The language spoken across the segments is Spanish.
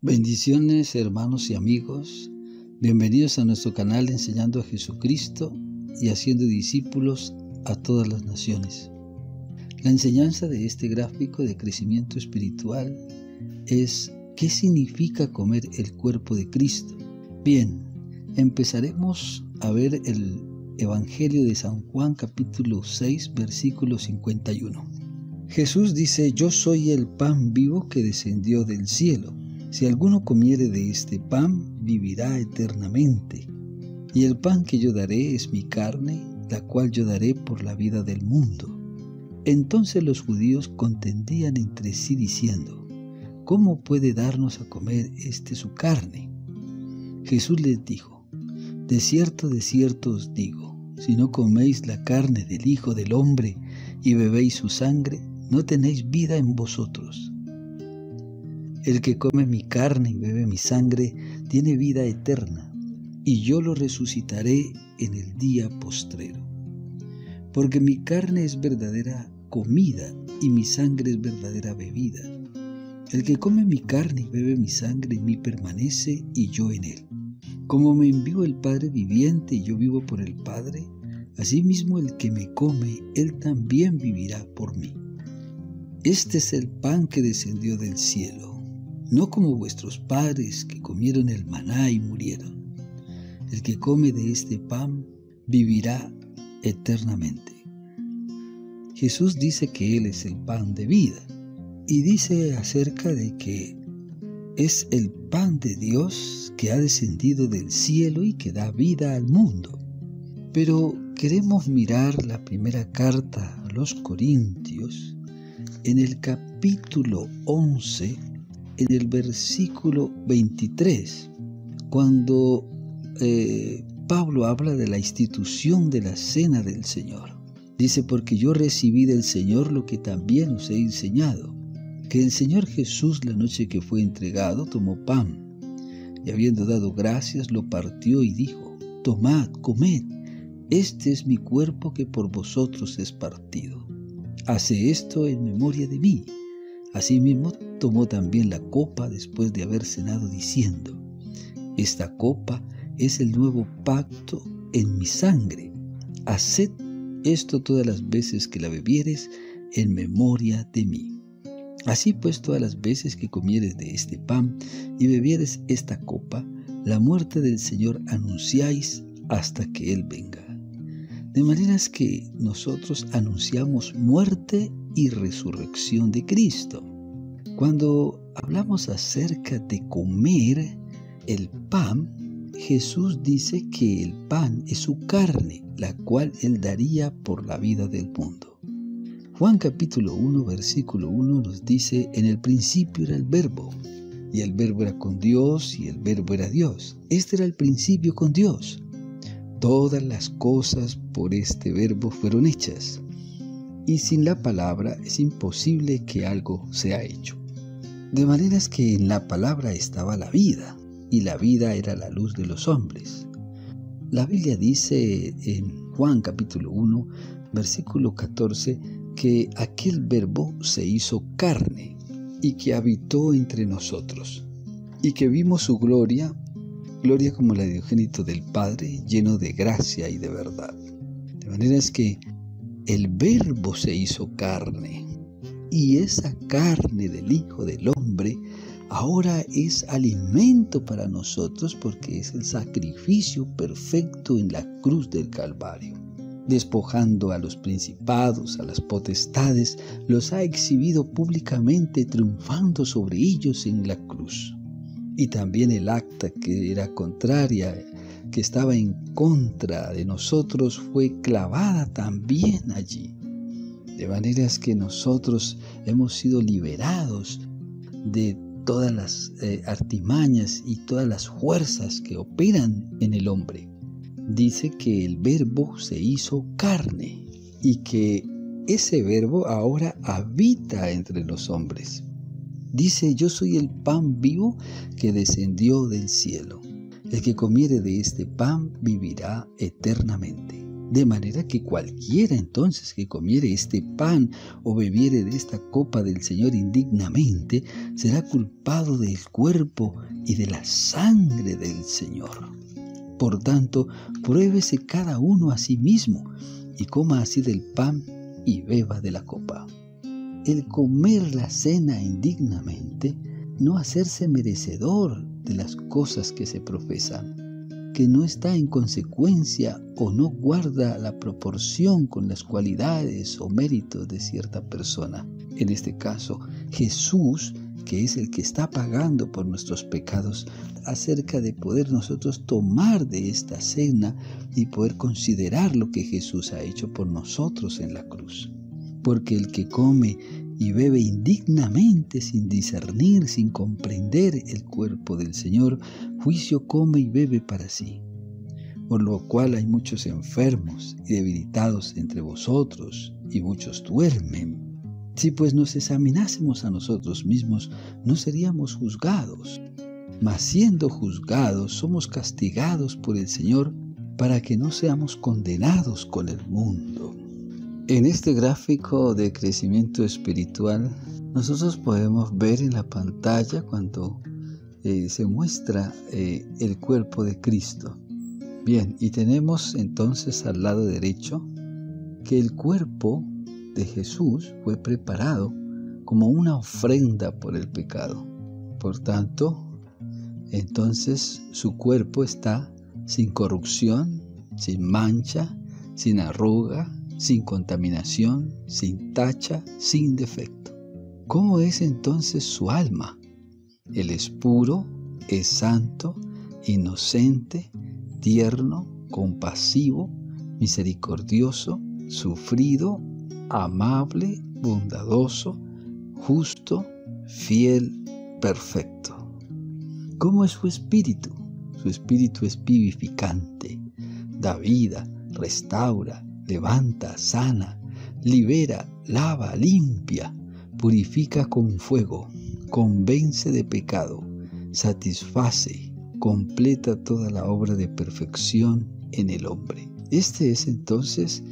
Bendiciones, hermanos y amigos. Bienvenidos a nuestro canal Enseñando a Jesucristo y haciendo discípulos a todas las naciones. La enseñanza de este gráfico de crecimiento espiritual es ¿qué significa comer el cuerpo de Cristo? Bien, empezaremos a ver el Evangelio de San Juan capítulo 6 versículo 51. Jesús dice: yo soy el pan vivo que descendió del cielo. Si alguno comiere de este pan, vivirá eternamente. Y el pan que yo daré es mi carne, la cual yo daré por la vida del mundo. Entonces los judíos contendían entre sí diciendo: ¿cómo puede darnos a comer su carne? Jesús les dijo: de cierto os digo, si no coméis la carne del Hijo del Hombre y bebéis su sangre, no tenéis vida en vosotros. El que come mi carne y bebe mi sangre tiene vida eterna, y yo lo resucitaré en el día postrero. Porque mi carne es verdadera comida y mi sangre es verdadera bebida. El que come mi carne y bebe mi sangre en mí permanece y yo en él. Como me envió el Padre viviente y yo vivo por el Padre, asimismo el que me come, él también vivirá por mí. Este es el pan que descendió del cielo, no como vuestros padres que comieron el maná y murieron. El que come de este pan vivirá eternamente. Jesús dice que Él es el pan de vida y dice acerca de que es el pan de Dios que ha descendido del cielo y que da vida al mundo. Pero queremos mirar la primera carta a los Corintios en el capítulo 11, en el versículo 23, cuando Pablo habla de la institución de la cena del Señor. Dice: porque yo recibí del Señor lo que también os he enseñado, que el Señor Jesús, la noche que fue entregado, tomó pan, y habiendo dado gracias, lo partió y dijo: tomad, comed, este es mi cuerpo que por vosotros es partido. Hace esto en memoria de mí. Asimismo, tomó también la copa después de haber cenado, diciendo: esta copa es el nuevo pacto en mi sangre. Haced esto todas las veces que la bebiereis en memoria de mí. Así pues, todas las veces que comieres de este pan y bebieres esta copa, la muerte del Señor anunciáis hasta que Él venga. De maneras que nosotros anunciamos muerte y resurrección de Cristo. Cuando hablamos acerca de comer el pan, Jesús dice que el pan es su carne, la cual Él daría por la vida del mundo. Juan capítulo 1, versículo 1 nos dice: en el principio era el Verbo, y el Verbo era con Dios, y el Verbo era Dios. Este era el principio con Dios. Todas las cosas por este Verbo fueron hechas, y sin la palabra es imposible que algo sea hecho. De maneras que en la palabra estaba la vida, y la vida era la luz de los hombres. La Biblia dice en Juan capítulo 1, versículo 14, que aquel Verbo se hizo carne, y que habitó entre nosotros, y que vimos su gloria como la de unigénito del Padre, lleno de gracia y de verdad. De maneras que el Verbo se hizo carne, y esa carne del Hijo del Hombre ahora es alimento para nosotros, porque es el sacrificio perfecto en la cruz del Calvario. Despojando a los principados, a las potestades, los ha exhibido públicamente, triunfando sobre ellos en la cruz. Y también el acta que era contraria, que estaba en contra de nosotros, fue clavada también allí. De maneras que nosotros hemos sido liberados de todas las artimañas y todas las fuerzas que operan en el hombre. Dice que el Verbo se hizo carne y que ese Verbo ahora habita entre los hombres. Dice: yo soy el pan vivo que descendió del cielo. El que comiere de este pan vivirá eternamente. De manera que cualquiera entonces que comiere este pan o bebiere de esta copa del Señor indignamente, será culpado del cuerpo y de la sangre del Señor. Por tanto, pruébese cada uno a sí mismo, y coma así del pan y beba de la copa. El comer la cena indignamente, no hacerse merecedor de las cosas que se profesan, que no está en consecuencia o no guarda la proporción con las cualidades o méritos de cierta persona. En este caso, Jesús, que es el que está pagando por nuestros pecados, acerca de poder nosotros tomar de esta cena y poder considerar lo que Jesús ha hecho por nosotros en la cruz. Porque el que come y bebe indignamente, sin discernir, sin comprender el cuerpo del Señor, juicio come y bebe para sí. Por lo cual hay muchos enfermos y debilitados entre vosotros, y muchos duermen. Si pues nos examinásemos a nosotros mismos, no seríamos juzgados. Mas siendo juzgados, somos castigados por el Señor, para que no seamos condenados con el mundo. En este gráfico de crecimiento espiritual, nosotros podemos ver en la pantalla cuando se muestra el cuerpo de Cristo. Bien, y tenemos entonces al lado derecho que el cuerpo de Jesús fue preparado como una ofrenda por el pecado. Por tanto, entonces su cuerpo está sin corrupción, sin mancha, sin arruga, sin contaminación, sin tacha, sin defecto. ¿Cómo es entonces su alma? Él es puro, es santo, inocente, tierno, compasivo, misericordioso, sufrido, amable, bondadoso, justo, fiel, perfecto. ¿Cómo es su espíritu? Su espíritu es vivificante, da vida, restaura, levanta, sana, libera, lava, limpia, purifica con fuego, convence de pecado, satisface, completa toda la obra de perfección en el hombre. Este es entonces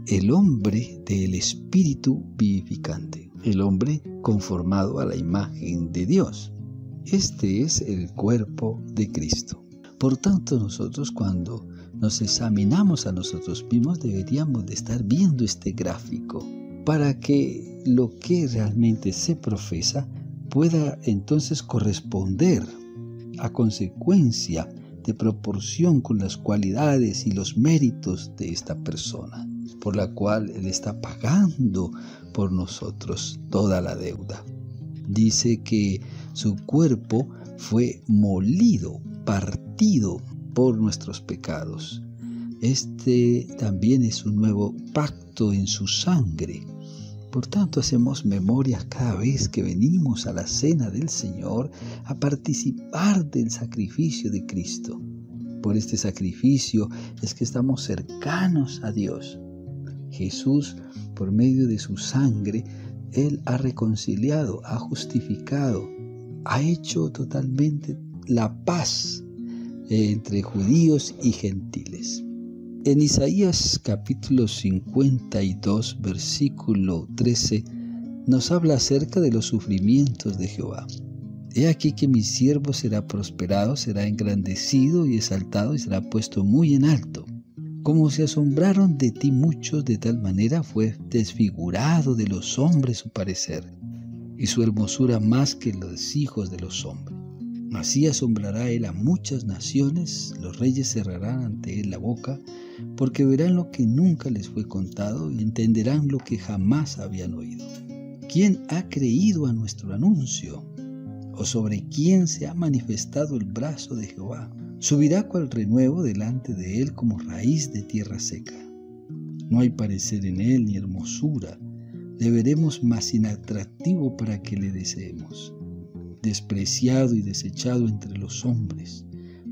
el hombre del espíritu vivificante, el hombre conformado a la imagen de Dios. Este es el cuerpo de Cristo. Por tanto, nosotros cuando nos examinamos a nosotros mismos deberíamos de estar viendo este gráfico para que lo que realmente se profesa pueda entonces corresponder a consecuencia de proporción con las cualidades y los méritos de esta persona, por la cual Él está pagando por nosotros toda la deuda. Dice que su cuerpo fue molido, partido por nuestros pecados. Este también es un nuevo pacto en su sangre. Por tanto, hacemos memoria cada vez que venimos a la cena del Señor a participar del sacrificio de Cristo. Por este sacrificio es que estamos cercanos a Dios. Jesús, por medio de su sangre, Él ha reconciliado, ha justificado, ha hecho totalmente la paz entre judíos y gentiles. En Isaías capítulo 52, versículo 13, nos habla acerca de los sufrimientos de Jehová. He aquí que mi siervo será prosperado, será engrandecido y exaltado y será puesto muy en alto. Como se asombraron de ti muchos, de tal manera fue desfigurado de los hombres su parecer, y su hermosura más que los hijos de los hombres. Así asombrará él a muchas naciones, los reyes cerrarán ante él la boca, porque verán lo que nunca les fue contado y entenderán lo que jamás habían oído. ¿Quién ha creído a nuestro anuncio? ¿O sobre quién se ha manifestado el brazo de Jehová? Subirá cual renuevo delante de él como raíz de tierra seca. No hay parecer en él ni hermosura, le veremos más inatractivo para que le deseemos. Despreciado y desechado entre los hombres,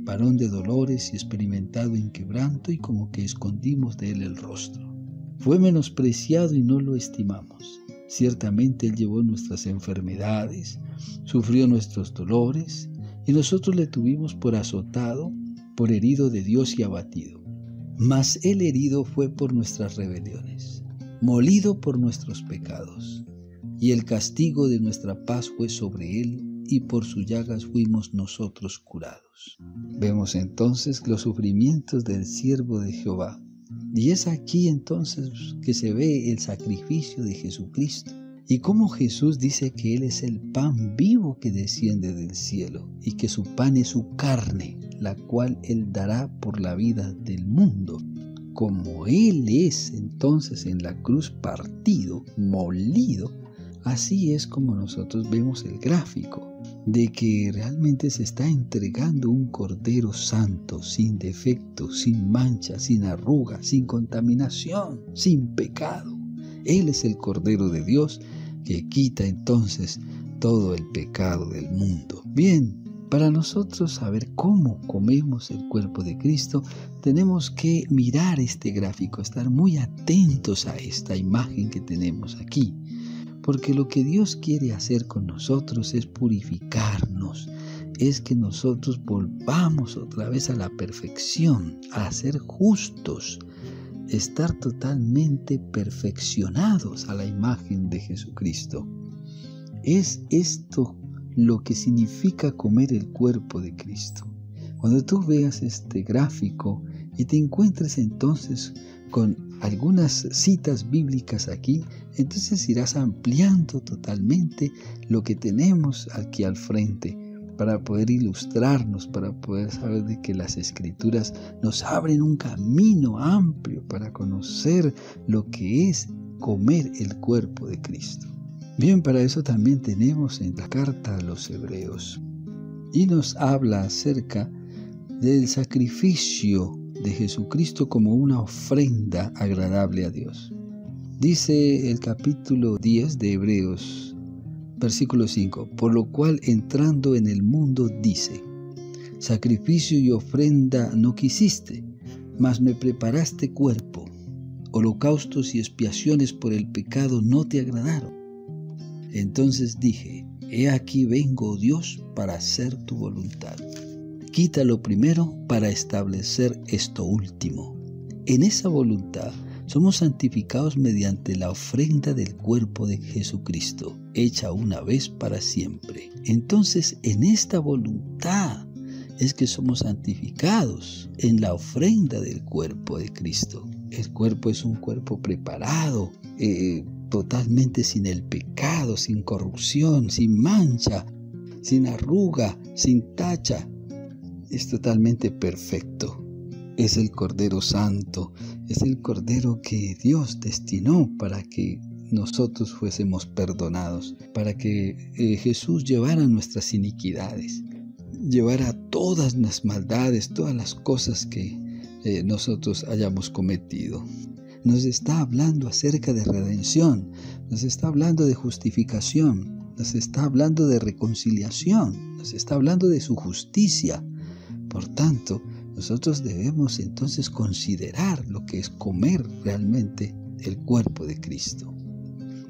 varón de dolores y experimentado en quebranto, y como que escondimos de él el rostro. Fue menospreciado y no lo estimamos. Ciertamente él llevó nuestras enfermedades, sufrió nuestros dolores, y nosotros le tuvimos por azotado, por herido de Dios y abatido. Mas Él herido fue por nuestras rebeliones, molido por nuestros pecados, y el castigo de nuestra paz fue sobre Él, y por sus llagas fuimos nosotros curados. Vemos entonces los sufrimientos del siervo de Jehová. Y es aquí entonces que se ve el sacrificio de Jesucristo. Y cómo Jesús dice que Él es el pan vivo que desciende del cielo y que su pan es su carne, la cual Él dará por la vida del mundo. Como Él es entonces en la cruz partido, molido, así es como nosotros vemos el gráfico de que realmente se está entregando un Cordero Santo, sin defecto, sin mancha, sin arruga, sin contaminación, sin pecado. Él es el Cordero de Dios que quita entonces todo el pecado del mundo. Bien, para nosotros saber cómo comemos el cuerpo de Cristo, tenemos que mirar este gráfico, estar muy atentos a esta imagen que tenemos aquí. Porque lo que Dios quiere hacer con nosotros es purificarnos, es que nosotros volvamos otra vez a la perfección, a ser justos, estar totalmente perfeccionados a la imagen de Jesucristo. Es esto lo que significa comer el cuerpo de Cristo. Cuando tú veas este gráfico y te encuentres entonces con algunas citas bíblicas aquí, entonces irás ampliando totalmente lo que tenemos aquí al frente para poder ilustrarnos, para poder saber de que las Escrituras nos abren un camino amplio para conocer lo que es comer el cuerpo de Cristo. Bien, para eso también tenemos en la carta a los Hebreos y nos habla acerca del sacrificio de Jesucristo como una ofrenda agradable a Dios. Dice el capítulo 10 de Hebreos, versículo 5, por lo cual entrando en el mundo dice, sacrificio y ofrenda no quisiste, mas me preparaste cuerpo, holocaustos y expiaciones por el pecado no te agradaron. Entonces dije, he aquí vengo, oh Dios, para hacer tu voluntad. Quita lo primero para establecer esto último. En esa voluntad somos santificados mediante la ofrenda del cuerpo de Jesucristo, hecha una vez para siempre. Entonces, en esta voluntad es que somos santificados, en la ofrenda del cuerpo de Cristo. El cuerpo es un cuerpo preparado, totalmente sin el pecado, sin corrupción, sin mancha, sin arruga, sin tacha. Es totalmente perfecto. Es el Cordero Santo, es el Cordero que Dios destinó para que nosotros fuésemos perdonados, para que Jesús llevara nuestras iniquidades, llevara todas las maldades, todas las cosas que nosotros hayamos cometido. Nos está hablando acerca de redención, nos está hablando de justificación, nos está hablando de reconciliación, nos está hablando de su justicia. Por tanto, nosotros debemos entonces considerar lo que es comer realmente el cuerpo de Cristo,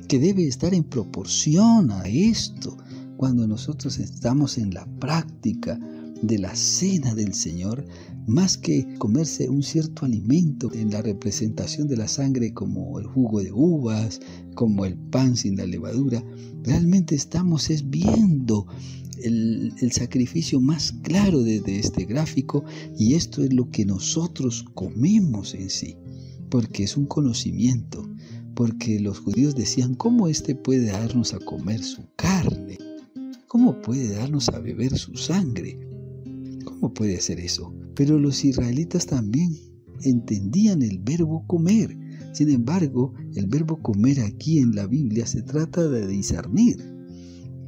que debe estar en proporción a esto. Cuando nosotros estamos en la práctica de la cena del Señor, más que comerse un cierto alimento en la representación de la sangre como el jugo de uvas, como el pan sin la levadura, realmente estamos viendo el sacrificio más claro desde este gráfico, y esto es lo que nosotros comemos en sí, porque es un conocimiento, porque los judíos decían, ¿cómo puede darnos a comer su carne? ¿Cómo puede darnos a beber su sangre? ¿Cómo puede hacer eso? Pero los israelitas también entendían el verbo comer. Sin embargo, el verbo comer aquí en la Biblia se trata de discernir.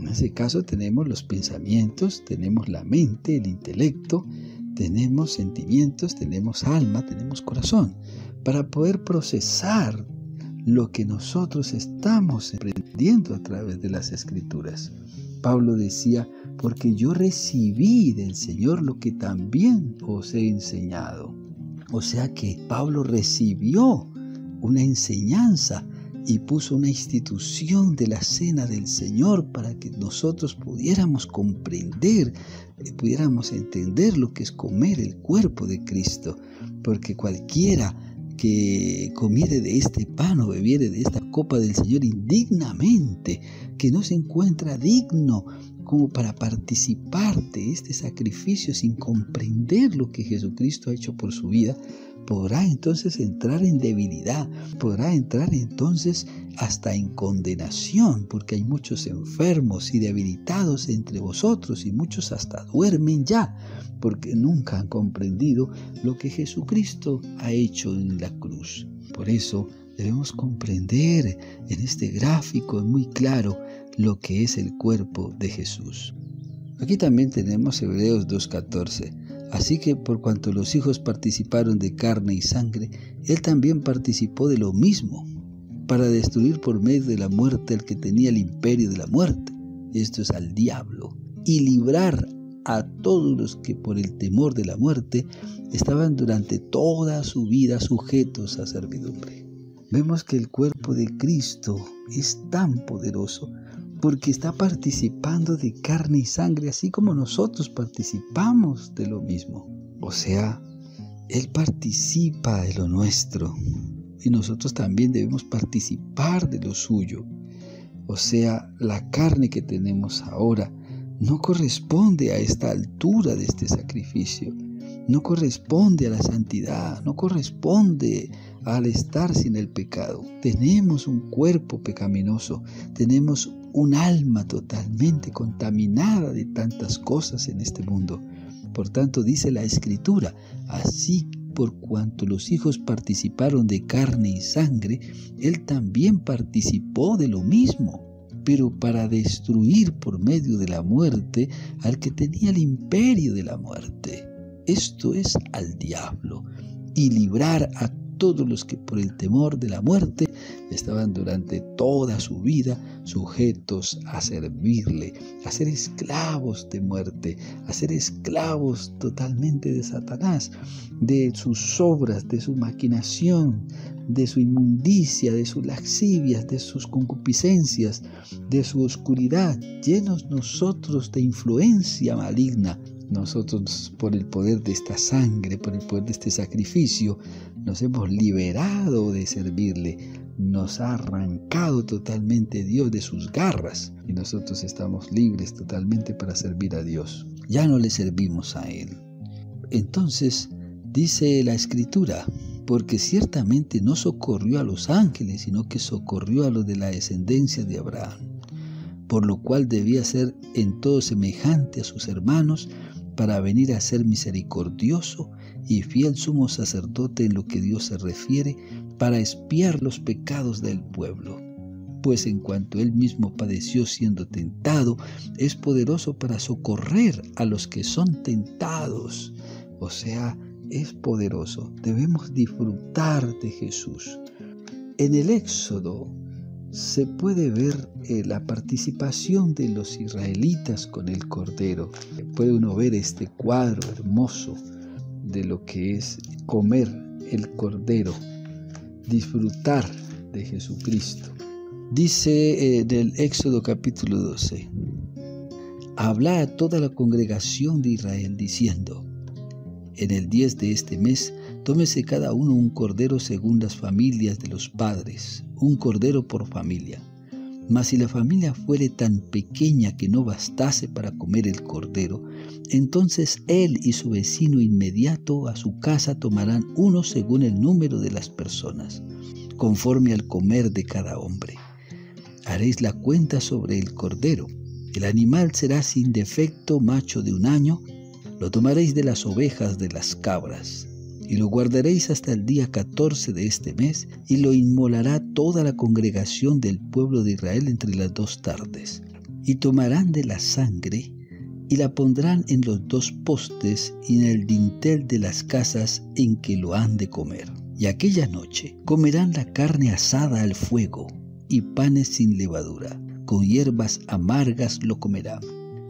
En ese caso tenemos los pensamientos, tenemos la mente, el intelecto, tenemos sentimientos, tenemos alma, tenemos corazón, para poder procesar lo que nosotros estamos aprendiendo a través de las Escrituras. Pablo decía, porque yo recibí del Señor lo que también os he enseñado. O sea que Pablo recibió una enseñanza y puso una institución de la cena del Señor para que nosotros pudiéramos comprender, pudiéramos entender lo que es comer el cuerpo de Cristo. porque cualquiera que comiere de este pan o bebiere de esta copa del Señor indignamente, que no se encuentra digno como para participar de este sacrificio sin comprender lo que Jesucristo ha hecho por su vida, podrá entonces entrar en debilidad, podrá entrar entonces hasta en condenación, porque hay muchos enfermos y debilitados entre vosotros y muchos hasta duermen ya, porque nunca han comprendido lo que Jesucristo ha hecho en la cruz. Por eso debemos comprender en este gráfico muy claro lo que es el cuerpo de Jesús. Aquí también tenemos Hebreos 2:14. Así que por cuanto los hijos participaron de carne y sangre, Él también participó de lo mismo, para destruir por medio de la muerte al que tenía el imperio de la muerte, esto es al diablo, y librar a todos los que por el temor de la muerte estaban durante toda su vida sujetos a servidumbre. Vemos que el cuerpo de Cristo es tan poderoso porque está participando de carne y sangre, así como nosotros participamos de lo mismo. O sea, Él participa de lo nuestro y nosotros también debemos participar de lo suyo. O sea, la carne que tenemos ahora no corresponde a esta altura de este sacrificio, no corresponde a la santidad, no corresponde al estar sin el pecado. Tenemos un cuerpo pecaminoso, tenemos un alma totalmente contaminada de tantas cosas en este mundo. Por tanto, dice la Escritura, así por cuanto los hijos participaron de carne y sangre, Él también participó de lo mismo, pero para destruir por medio de la muerte al que tenía el imperio de la muerte, esto es al diablo, y librar a todos los que por el temor de la muerte estaban durante toda su vida sujetos a servirle, a ser esclavos de muerte, a ser esclavos totalmente de Satanás, de sus obras, de su maquinación, de su inmundicia, de sus lascivias, de sus concupiscencias, de su oscuridad, llenos nosotros de influencia maligna. Nosotros, por el poder de esta sangre, por el poder de este sacrificio, nos hemos liberado de servirle. Nos ha arrancado totalmente Dios de sus garras y nosotros estamos libres totalmente para servir a Dios. Ya no le servimos a Él. Entonces, dice la Escritura, porque ciertamente no socorrió a los ángeles, sino que socorrió a los de la descendencia de Abraham, por lo cual debía ser en todo semejante a sus hermanos, para venir a ser misericordioso y fiel sumo sacerdote en lo que Dios se refiere, para expiar los pecados del pueblo. Pues en cuanto Él mismo padeció siendo tentado, es poderoso para socorrer a los que son tentados. O sea, es poderoso. Debemos disfrutar de Jesús. En el Éxodo se puede ver la participación de los israelitas con el Cordero. Puede uno ver este cuadro hermoso de lo que es comer el Cordero, disfrutar de Jesucristo. Dice del Éxodo capítulo 12, habla a toda la congregación de Israel diciendo, en el 10 de este mes, tómese cada uno un cordero según las familias de los padres, un cordero por familia. Mas si la familia fuere tan pequeña que no bastase para comer el cordero, entonces él y su vecino inmediato a su casa tomarán uno según el número de las personas, conforme al comer de cada hombre. Haréis la cuenta sobre el cordero. El animal será sin defecto, macho de 1 año. Lo tomaréis de las ovejas de las cabras, y lo guardaréis hasta el día 14 de este mes, y lo inmolará toda la congregación del pueblo de Israel entre las 2 tardes. Y tomarán de la sangre, y la pondrán en los 2 postes y en el dintel de las casas en que lo han de comer. Y aquella noche comerán la carne asada al fuego, y panes sin levadura, con hierbas amargas lo comerán.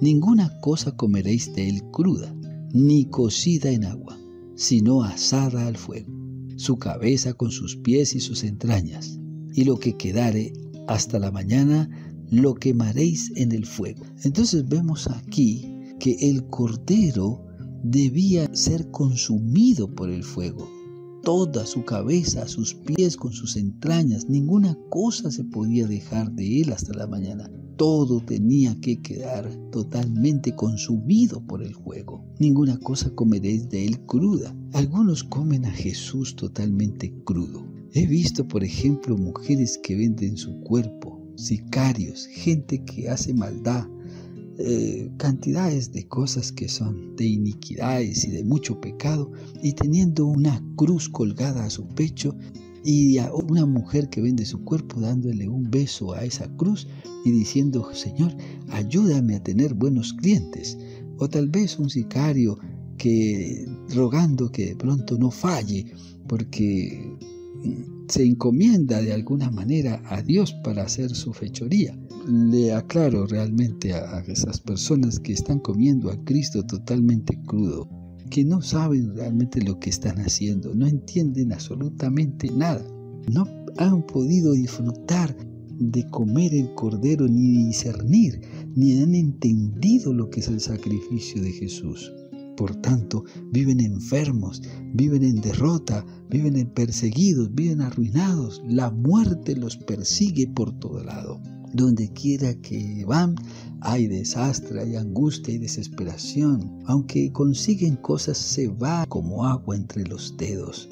Ninguna cosa comeréis de él cruda, ni cocida en agua, sino asada al fuego, su cabeza con sus pies y sus entrañas, y lo que quedare hasta la mañana lo quemaréis en el fuego. Entonces vemos aquí que el cordero debía ser consumido por el fuego. toda su cabeza, sus pies con sus entrañas. Ninguna cosa se podía dejar de él hasta la mañana. Todo tenía que quedar totalmente consumido por el fuego. Ninguna cosa comeréis de él cruda. Algunos comen a Jesús totalmente crudo. He visto, por ejemplo, mujeres que venden su cuerpo, sicarios, gente que hace maldad, cantidades de cosas que son de iniquidades y de mucho pecado, y teniendo una cruz colgada a su pecho, y a una mujer que vende su cuerpo dándole un beso a esa cruz y diciendo: Señor, ayúdame a tener buenos clientes. O tal vez un sicario que rogando que de pronto no falle, porque se encomienda de alguna manera a Dios para hacer su fechoría. Le aclaro realmente a esas personas que están comiendo a Cristo totalmente crudo, que no saben realmente lo que están haciendo, no entienden absolutamente nada, no han podido disfrutar de comer el cordero, ni discernir, ni han entendido lo que es el sacrificio de Jesús. Por tanto, viven enfermos, viven en derrota, viven perseguidos, viven arruinados. La muerte los persigue por todo lado. Donde quiera que van, hay desastre, hay angustia y desesperación. Aunque consiguen cosas, se va como agua entre los dedos.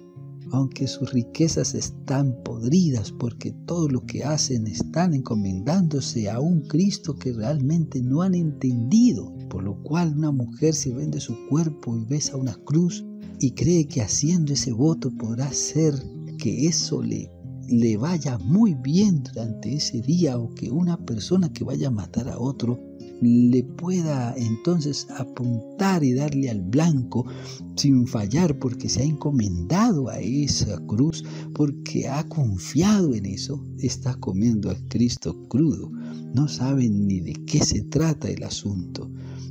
Aunque sus riquezas están podridas, porque todo lo que hacen están encomendándose a un Cristo que realmente no han entendido. Por lo cual una mujer se vende su cuerpo y besa una cruz y cree que haciendo ese voto podrá hacer que eso le vaya muy bien durante ese día, o que una persona que vaya a matar a otro le pueda entonces apuntar y darle al blanco sin fallar, porque se ha encomendado a esa cruz, porque ha confiado en eso. Está comiendo a Cristo crudo. No sabe ni de qué se trata el asunto.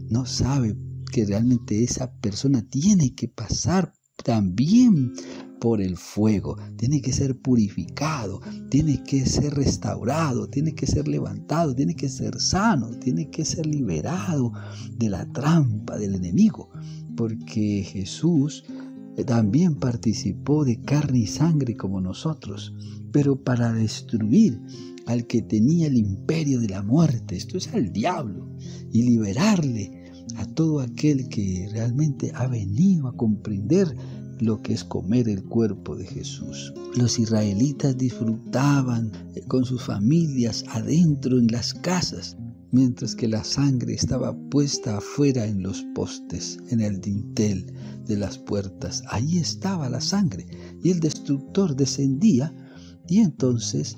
No sabe que realmente esa persona tiene que pasar también por el fuego, tiene que ser purificado, tiene que ser restaurado, tiene que ser levantado, tiene que ser sano, tiene que ser liberado de la trampa del enemigo, porque Jesús también participó de carne y sangre como nosotros, pero para destruir al que tenía el imperio de la muerte, esto es al diablo, y liberarle a todo aquel que realmente ha venido a comprender lo que es comer el cuerpo de Jesús. Los israelitas disfrutaban con sus familias adentro en las casas, mientras que la sangre estaba puesta afuera en los postes, en el dintel de las puertas. Ahí estaba la sangre, y el destructor descendía, y entonces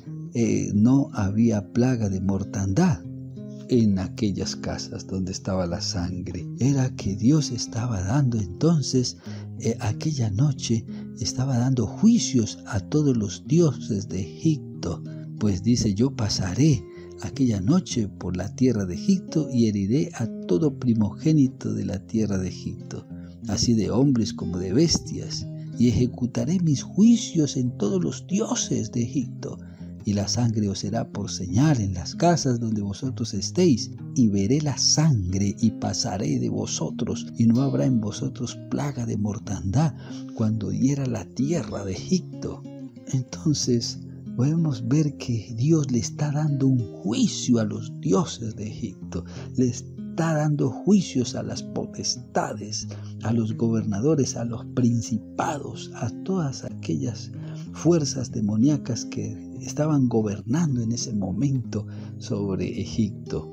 no había plaga de mortandad en aquellas casas donde estaba la sangre. Era que Dios estaba dando entonces, aquella noche estaba dando juicios a todos los dioses de Egipto, pues dice: yo pasaré aquella noche por la tierra de Egipto y heriré a todo primogénito de la tierra de Egipto, así de hombres como de bestias, y ejecutaré mis juicios en todos los dioses de Egipto. Y la sangre os será por señal en las casas donde vosotros estéis, y veré la sangre y pasaré de vosotros, y no habrá en vosotros plaga de mortandad cuando hiera la tierra de Egipto. Entonces podemos ver que Dios le está dando un juicio a los dioses de Egipto, le está dando juicios a las potestades, a los gobernadores, a los principados, a todas aquellas fuerzas demoníacas que estaban gobernando en ese momento sobre Egipto.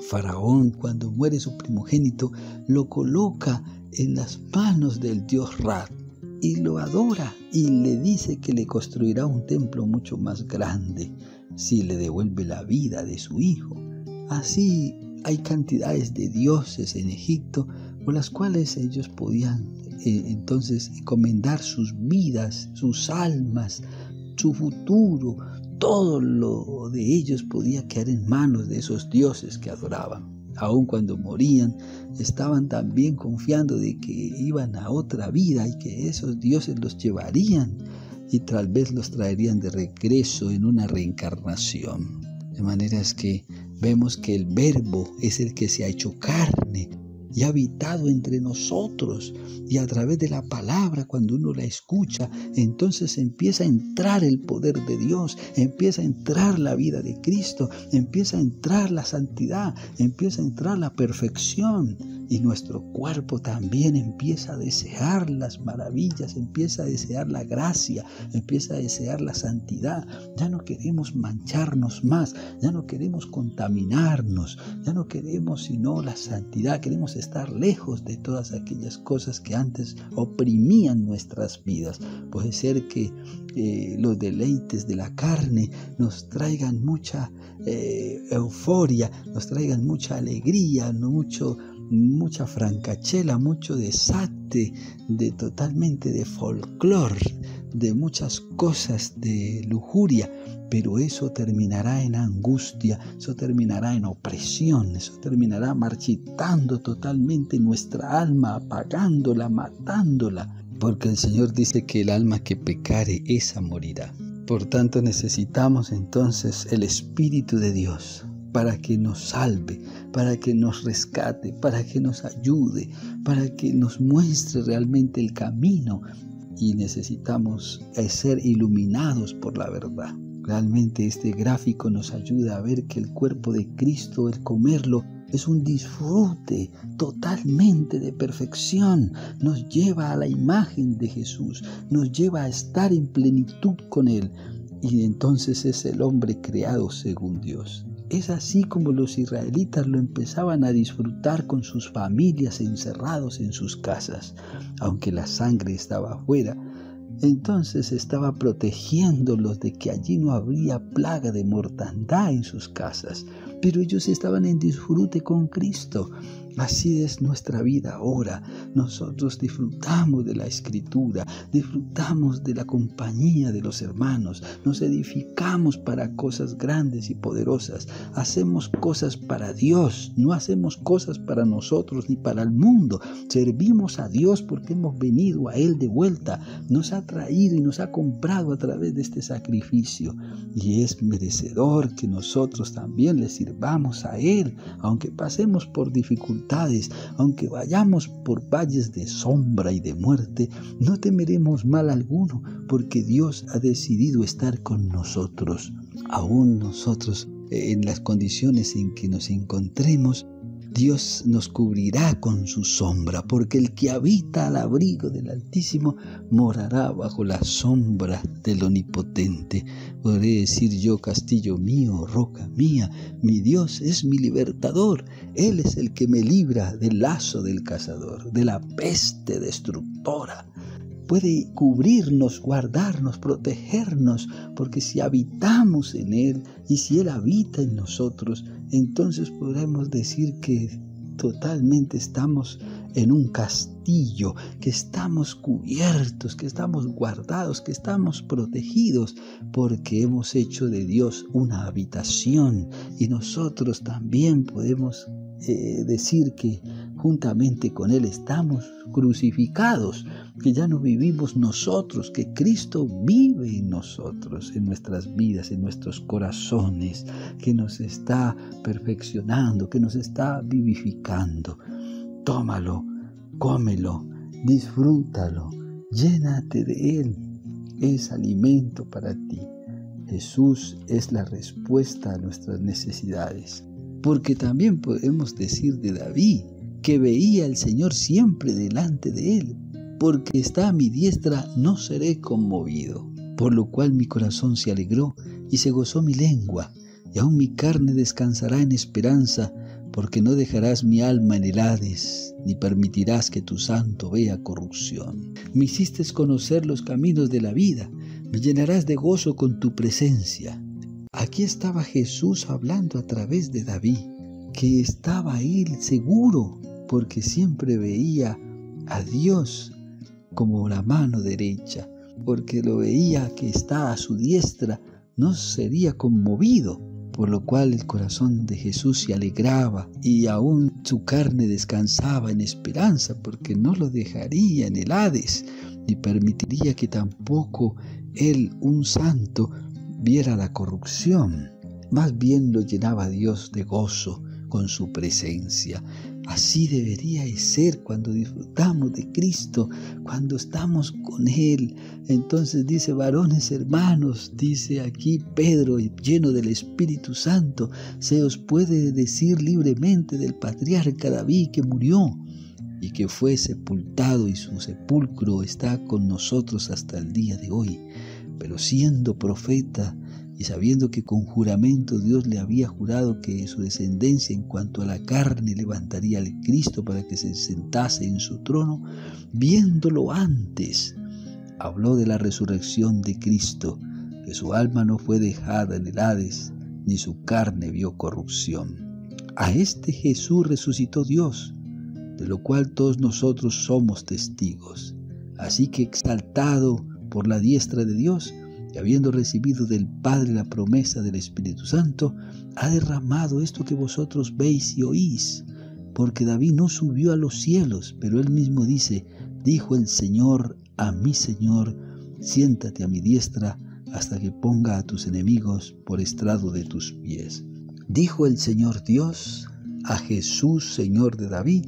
Faraón, cuando muere su primogénito, lo coloca en las manos del dios Ra y lo adora, y le dice que le construirá un templo mucho más grande si le devuelve la vida de su hijo. Así hay cantidades de dioses en Egipto por las cuales ellos podían entonces encomendar sus vidas, sus almas, su futuro. Todo lo de ellos podía quedar en manos de esos dioses que adoraban. Aun cuando morían, estaban también confiando de que iban a otra vida y que esos dioses los llevarían y tal vez los traerían de regreso en una reencarnación. De manera es que vemos que el Verbo es el que se ha hecho carne y ha habitado entre nosotros. Y a través de la palabra, cuando uno la escucha, entonces empieza a entrar el poder de Dios, empieza a entrar la vida de Cristo, empieza a entrar la santidad, empieza a entrar la perfección. Y nuestro cuerpo también empieza a desear las maravillas, empieza a desear la gracia, empieza a desear la santidad. Ya no queremos mancharnos más, ya no queremos contaminarnos, ya no queremos sino la santidad, queremos estar lejos de todas aquellas cosas que antes oprimían nuestras vidas. Puede ser que los deleites de la carne nos traigan mucha euforia, nos traigan mucha alegría, mucha francachela, mucho desate, totalmente de folclore, de muchas cosas de lujuria, pero eso terminará en angustia, eso terminará en opresión, eso terminará marchitando totalmente nuestra alma, apagándola, matándola, porque el Señor dice que el alma que pecare, esa morirá. Por tanto, necesitamos entonces el Espíritu de Dios para que nos salve, para que nos rescate, para que nos ayude, para que nos muestre realmente el camino. Y necesitamos ser iluminados por la verdad. Realmente este gráfico nos ayuda a ver que el cuerpo de Cristo, el comerlo, es un disfrute totalmente de perfección. Nos lleva a la imagen de Jesús, nos lleva a estar en plenitud con Él. Y entonces es el hombre creado según Dios. Es así como los israelitas lo empezaban a disfrutar con sus familias encerrados en sus casas. Aunque la sangre estaba afuera, entonces estaba protegiéndolos de que allí no habría plaga de mortandad en sus casas. Pero ellos estaban en disfrute con Cristo. Así es nuestra vida ahora. Nosotros disfrutamos de la Escritura, disfrutamos de la compañía de los hermanos, nos edificamos para cosas grandes y poderosas, hacemos cosas para Dios, no hacemos cosas para nosotros ni para el mundo. Servimos a Dios porque hemos venido a Él de vuelta, nos ha traído y nos ha comprado a través de este sacrificio, y es merecedor que nosotros también le sirvamos a Él, aunque pasemos por dificultades, aunque vayamos por valles de sombra y de muerte, no temeremos mal alguno, porque Dios ha decidido estar con nosotros. Aún nosotros, en las condiciones en que nos encontremos, Dios nos cubrirá con su sombra, porque el que habita al abrigo del Altísimo morará bajo la sombra del Omnipotente. Podré decir yo, castillo mío, roca mía, mi Dios es mi libertador. Él es el que me libra del lazo del cazador, de la peste destructora. Puede cubrirnos, guardarnos, protegernos, porque si habitamos en Él y si Él habita en nosotros, entonces podremos decir que totalmente estamos en un castillo, que estamos cubiertos, que estamos guardados, que estamos protegidos, porque hemos hecho de Dios una habitación. Y nosotros también podemos decir que juntamente con Él estamos crucificados, que ya no vivimos nosotros, que Cristo vive en nosotros, en nuestras vidas, en nuestros corazones, que nos está perfeccionando, que nos está vivificando. Tómalo, cómelo, disfrútalo, llénate de Él, es alimento para ti. Jesús es la respuesta a nuestras necesidades. Porque también podemos decir de David, que veía al Señor siempre delante de él. Porque está a mi diestra, no seré conmovido. Por lo cual mi corazón se alegró y se gozó mi lengua. Y aún mi carne descansará en esperanza, porque no dejarás mi alma en el Hades, ni permitirás que tu santo vea corrupción. Me hiciste conocer los caminos de la vida, me llenarás de gozo con tu presencia. Aquí estaba Jesús hablando a través de David, que estaba él seguro, porque siempre veía a Dios como la mano derecha, porque lo veía que está a su diestra, no sería conmovido, por lo cual el corazón de Jesús se alegraba y aún su carne descansaba en esperanza, porque no lo dejaría en el Hades, ni permitiría que tampoco él, un santo, viera la corrupción. Más bien lo llenaba Dios de gozo con su presencia. Así debería de ser cuando disfrutamos de Cristo, cuando estamos con Él. Entonces dice, varones hermanos, dice aquí Pedro, lleno del Espíritu Santo, se os puede decir libremente del patriarca David que murió y que fue sepultado, y su sepulcro está con nosotros hasta el día de hoy. Pero siendo profeta, y sabiendo que con juramento Dios le había jurado que su descendencia en cuanto a la carne levantaría al Cristo para que se sentase en su trono, viéndolo antes, habló de la resurrección de Cristo, que su alma no fue dejada en el Hades, ni su carne vio corrupción. A este Jesús resucitó Dios, de lo cual todos nosotros somos testigos. Así que exaltado por la diestra de Dios, y habiendo recibido del Padre la promesa del Espíritu Santo, ha derramado esto que vosotros veis y oís. Porque David no subió a los cielos, pero él mismo dice, dijo el Señor a mi Señor, siéntate a mi diestra hasta que ponga a tus enemigos por estrado de tus pies. Dijo el Señor Dios a Jesús, Señor de David,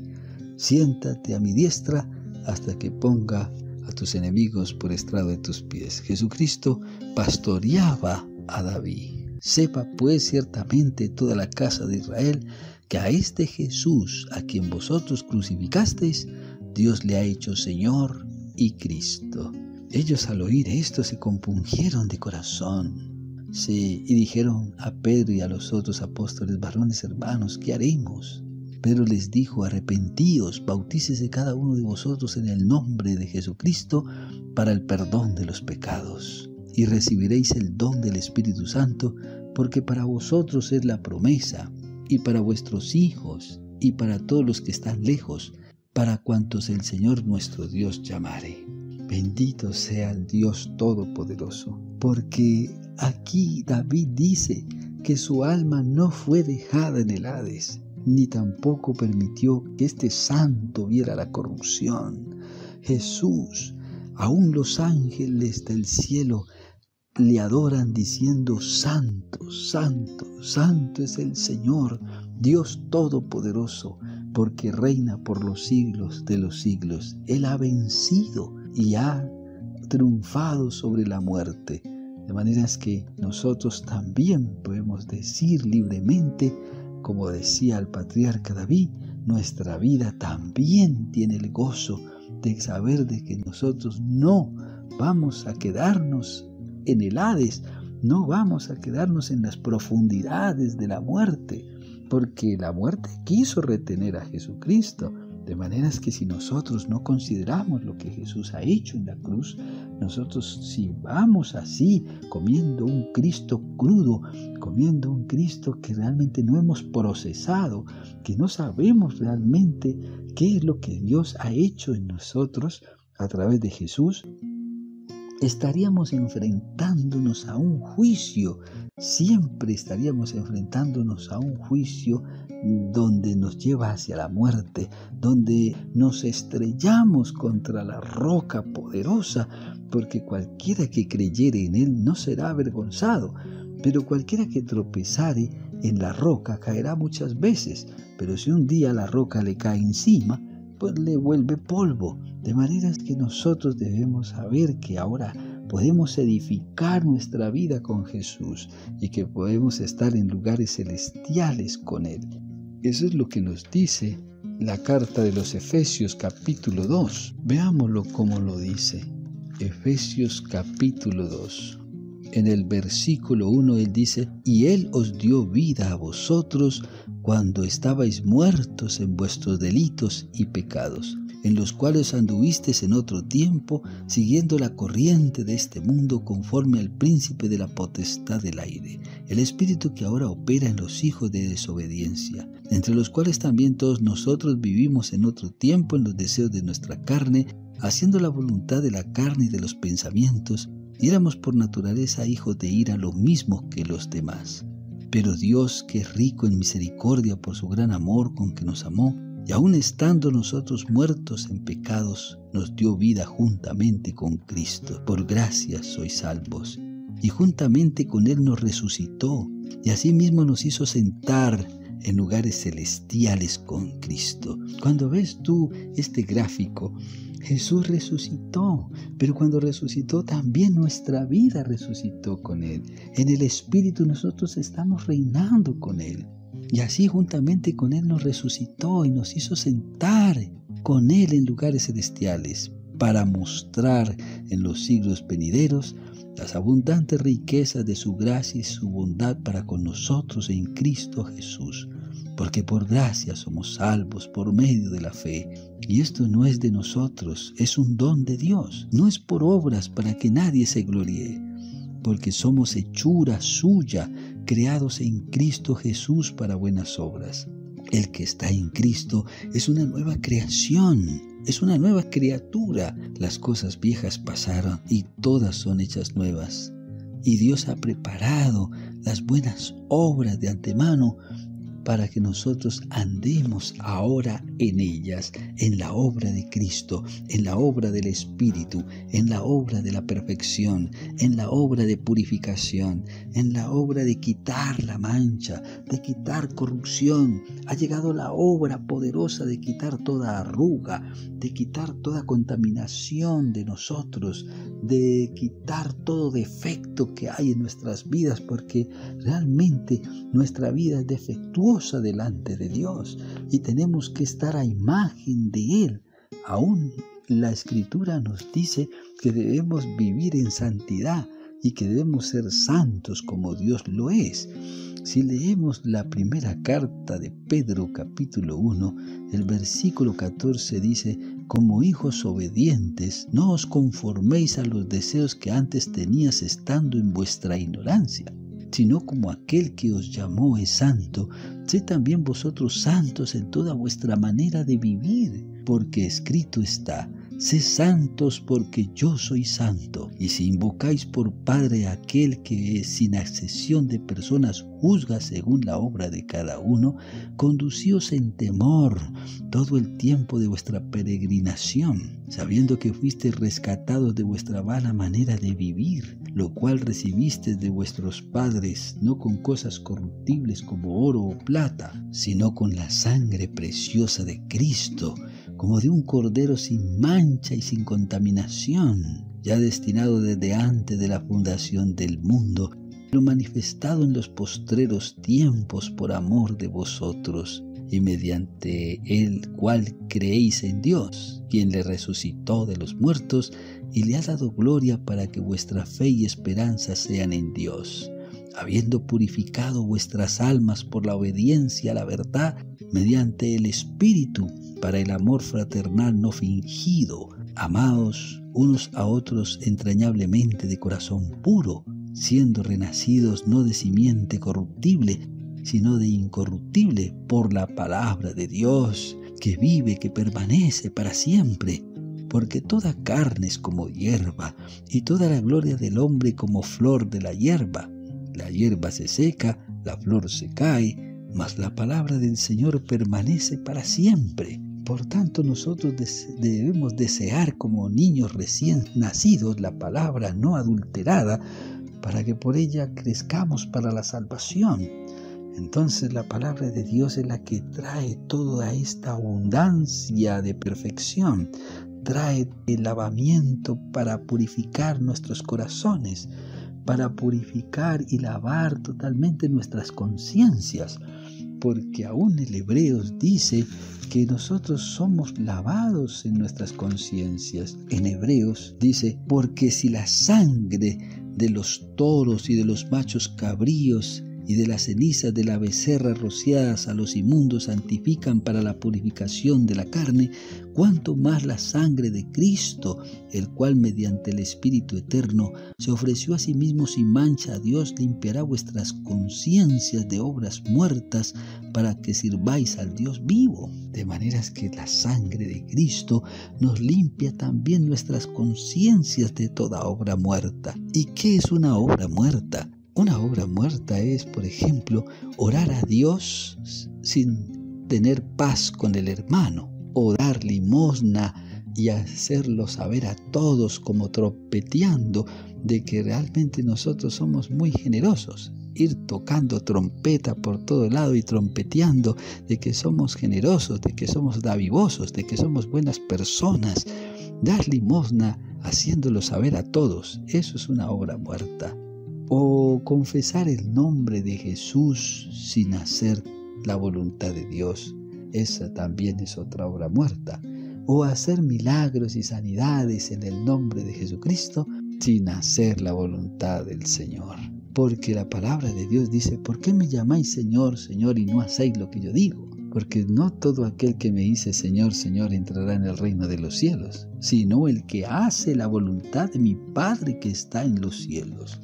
siéntate a mi diestra hasta que ponga a tus enemigos por estrado de tus pies. Jesucristo pastoreaba a David. Sepa pues ciertamente toda la casa de Israel que a este Jesús, a quien vosotros crucificasteis, Dios le ha hecho Señor y Cristo. Ellos al oír esto se compungieron de corazón. Y dijeron a Pedro y a los otros apóstoles, varones hermanos, ¿qué haremos? Pedro les dijo, arrepentíos, bautícese cada uno de vosotros en el nombre de Jesucristo para el perdón de los pecados, y recibiréis el don del Espíritu Santo, porque para vosotros es la promesa, y para vuestros hijos, y para todos los que están lejos, para cuantos el Señor nuestro Dios llamare. Bendito sea el Dios Todopoderoso, porque aquí David dice que su alma no fue dejada en el Hades, ni tampoco permitió que este santo viera la corrupción. Jesús, aún los ángeles del cielo le adoran diciendo, Santo, Santo, Santo es el Señor, Dios Todopoderoso, porque reina por los siglos de los siglos. Él ha vencido y ha triunfado sobre la muerte. De maneras que nosotros también podemos decir libremente, como decía el patriarca David, nuestra vida también tiene el gozo de saber de que nosotros no vamos a quedarnos en el Hades, no vamos a quedarnos en las profundidades de la muerte, porque la muerte quiso retener a Jesucristo. De maneras que si nosotros no consideramos lo que Jesús ha hecho en la cruz, nosotros si vamos así, comiendo un Cristo crudo, comiendo un Cristo que realmente no hemos procesado, que no sabemos realmente qué es lo que Dios ha hecho en nosotros a través de Jesús, estaríamos enfrentándonos a un juicio. Siempre estaríamos enfrentándonos a un juicio donde nos lleva hacia la muerte, donde nos estrellamos contra la roca poderosa, porque cualquiera que creyere en Él no será avergonzado, pero cualquiera que tropezare en la roca caerá muchas veces, pero si un día la roca le cae encima, pues le vuelve polvo. De maneras que nosotros debemos saber que ahora podemos edificar nuestra vida con Jesús y que podemos estar en lugares celestiales con Él. Eso es lo que nos dice la carta de los Efesios capítulo 2. Veámoslo cómo lo dice. Efesios capítulo 2. En el versículo 1 él dice, y Él os dio vida a vosotros cuando estabais muertos en vuestros delitos y pecados, en los cuales anduvisteis en otro tiempo, siguiendo la corriente de este mundo conforme al príncipe de la potestad del aire, el espíritu que ahora opera en los hijos de desobediencia, entre los cuales también todos nosotros vivimos en otro tiempo en los deseos de nuestra carne, haciendo la voluntad de la carne y de los pensamientos, y éramos por naturaleza hijos de ira lo mismo que los demás. Pero Dios, que es rico en misericordia por su gran amor con que nos amó, y aun estando nosotros muertos en pecados, nos dio vida juntamente con Cristo. Por gracia sois salvos. Y juntamente con Él nos resucitó, y asimismo nos hizo sentar en lugares celestiales con Cristo. Cuando ves tú este gráfico, Jesús resucitó, pero cuando resucitó también nuestra vida resucitó con Él. En el Espíritu nosotros estamos reinando con Él. Y así juntamente con Él nos resucitó y nos hizo sentar con Él en lugares celestiales para mostrar en los siglos venideros las abundantes riquezas de su gracia y su bondad para con nosotros en Cristo Jesús. Porque por gracia somos salvos por medio de la fe. Y esto no es de nosotros, es un don de Dios. No es por obras para que nadie se gloríe, porque somos hechura suya, creados en Cristo Jesús para buenas obras. El que está en Cristo es una nueva creación, es una nueva criatura. Las cosas viejas pasaron y todas son hechas nuevas. Y Dios ha preparado las buenas obras de antemano para que nosotros andemos ahora en ellas, en la obra de Cristo, en la obra del Espíritu, en la obra de la perfección, en la obra de purificación, en la obra de quitar la mancha, de quitar corrupción. Ha llegado la obra poderosa de quitar toda arruga, de quitar toda contaminación de nosotros, de quitar todo defecto que hay en nuestras vidas, porque realmente nuestra vida es defectuosa delante de Dios y tenemos que estar a imagen de Él. Aún la Escritura nos dice que debemos vivir en santidad y que debemos ser santos como Dios lo es. Si leemos la primera carta de Pedro, capítulo 1, el versículo 14 dice: como hijos obedientes, no os conforméis a los deseos que antes tenías estando en vuestra ignorancia, sino como aquel que os llamó es santo, sed también vosotros santos en toda vuestra manera de vivir, porque escrito está: sed santos porque yo soy santo. Y si invocáis por Padre a aquel que sin excepción de personas juzga según la obra de cada uno, conducíos en temor todo el tiempo de vuestra peregrinación, sabiendo que fuisteis rescatados de vuestra vana manera de vivir, lo cual recibisteis de vuestros padres, no con cosas corruptibles como oro o plata, sino con la sangre preciosa de Cristo, como de un cordero sin mancha y sin contaminación, ya destinado desde antes de la fundación del mundo, pero manifestado en los postreros tiempos por amor de vosotros, y mediante el cual creéis en Dios, quien le resucitó de los muertos y le ha dado gloria, para que vuestra fe y esperanza sean en Dios, habiendo purificado vuestras almas por la obediencia a la verdad mediante el Espíritu, para el amor fraternal no fingido. Amaos unos a otros entrañablemente de corazón puro, siendo renacidos no de simiente corruptible, sino de incorruptible, por la palabra de Dios, que vive, que permanece para siempre. Porque toda carne es como hierba, y toda la gloria del hombre como flor de la hierba. La hierba se seca, la flor se cae, mas la palabra del Señor permanece para siempre. Por tanto, nosotros debemos desear como niños recién nacidos la palabra no adulterada, para que por ella crezcamos para la salvación. Entonces la palabra de Dios es la que trae toda esta abundancia de perfección, trae el lavamiento para purificar nuestros corazones, para purificar y lavar totalmente nuestras conciencias, porque aún el Hebreos dice que nosotros somos lavados en nuestras conciencias. En Hebreos dice: porque si la sangre de los toros y de los machos cabríos y de las cenizas de la becerra rociadas a los inmundos santifican para la purificación de la carne, cuánto más la sangre de Cristo, el cual mediante el Espíritu eterno se ofreció a sí mismo sin mancha a Dios, limpiará vuestras conciencias de obras muertas para que sirváis al Dios vivo. De maneras que la sangre de Cristo nos limpia también nuestras conciencias de toda obra muerta. ¿Y qué es una obra muerta? Una obra muerta es, por ejemplo, orar a Dios sin tener paz con el hermano, o dar limosna y hacerlo saber a todos como trompeteando de que realmente nosotros somos muy generosos. Ir tocando trompeta por todo lado y trompeteando de que somos generosos, de que somos dadivosos, de que somos buenas personas. Dar limosna haciéndolo saber a todos, eso es una obra muerta. O confesar el nombre de Jesús sin hacer la voluntad de Dios, esa también es otra obra muerta. O hacer milagros y sanidades en el nombre de Jesucristo sin hacer la voluntad del Señor. Porque la palabra de Dios dice: ¿por qué me llamáis Señor, Señor, y no hacéis lo que yo digo? Porque no todo aquel que me dice Señor, Señor entrará en el reino de los cielos, sino el que hace la voluntad de mi Padre que está en los cielos.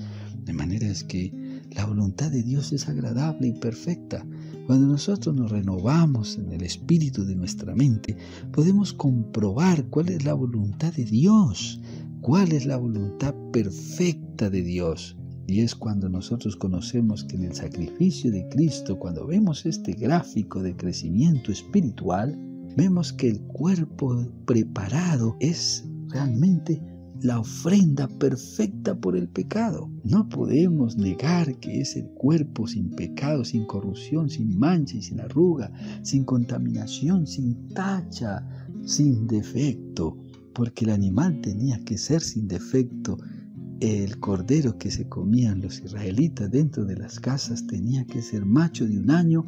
De manera es que la voluntad de Dios es agradable y perfecta. Cuando nosotros nos renovamos en el espíritu de nuestra mente, podemos comprobar cuál es la voluntad de Dios, cuál es la voluntad perfecta de Dios. Y es cuando nosotros conocemos que en el sacrificio de Cristo, cuando vemos este gráfico de crecimiento espiritual, vemos que el cuerpo preparado es realmente la ofrenda perfecta por el pecado. No podemos negar que es el cuerpo sin pecado, sin corrupción, sin mancha y sin arruga, sin contaminación, sin tacha, sin defecto, porque el animal tenía que ser sin defecto. El cordero que se comían los israelitas dentro de las casas tenía que ser macho de 1 año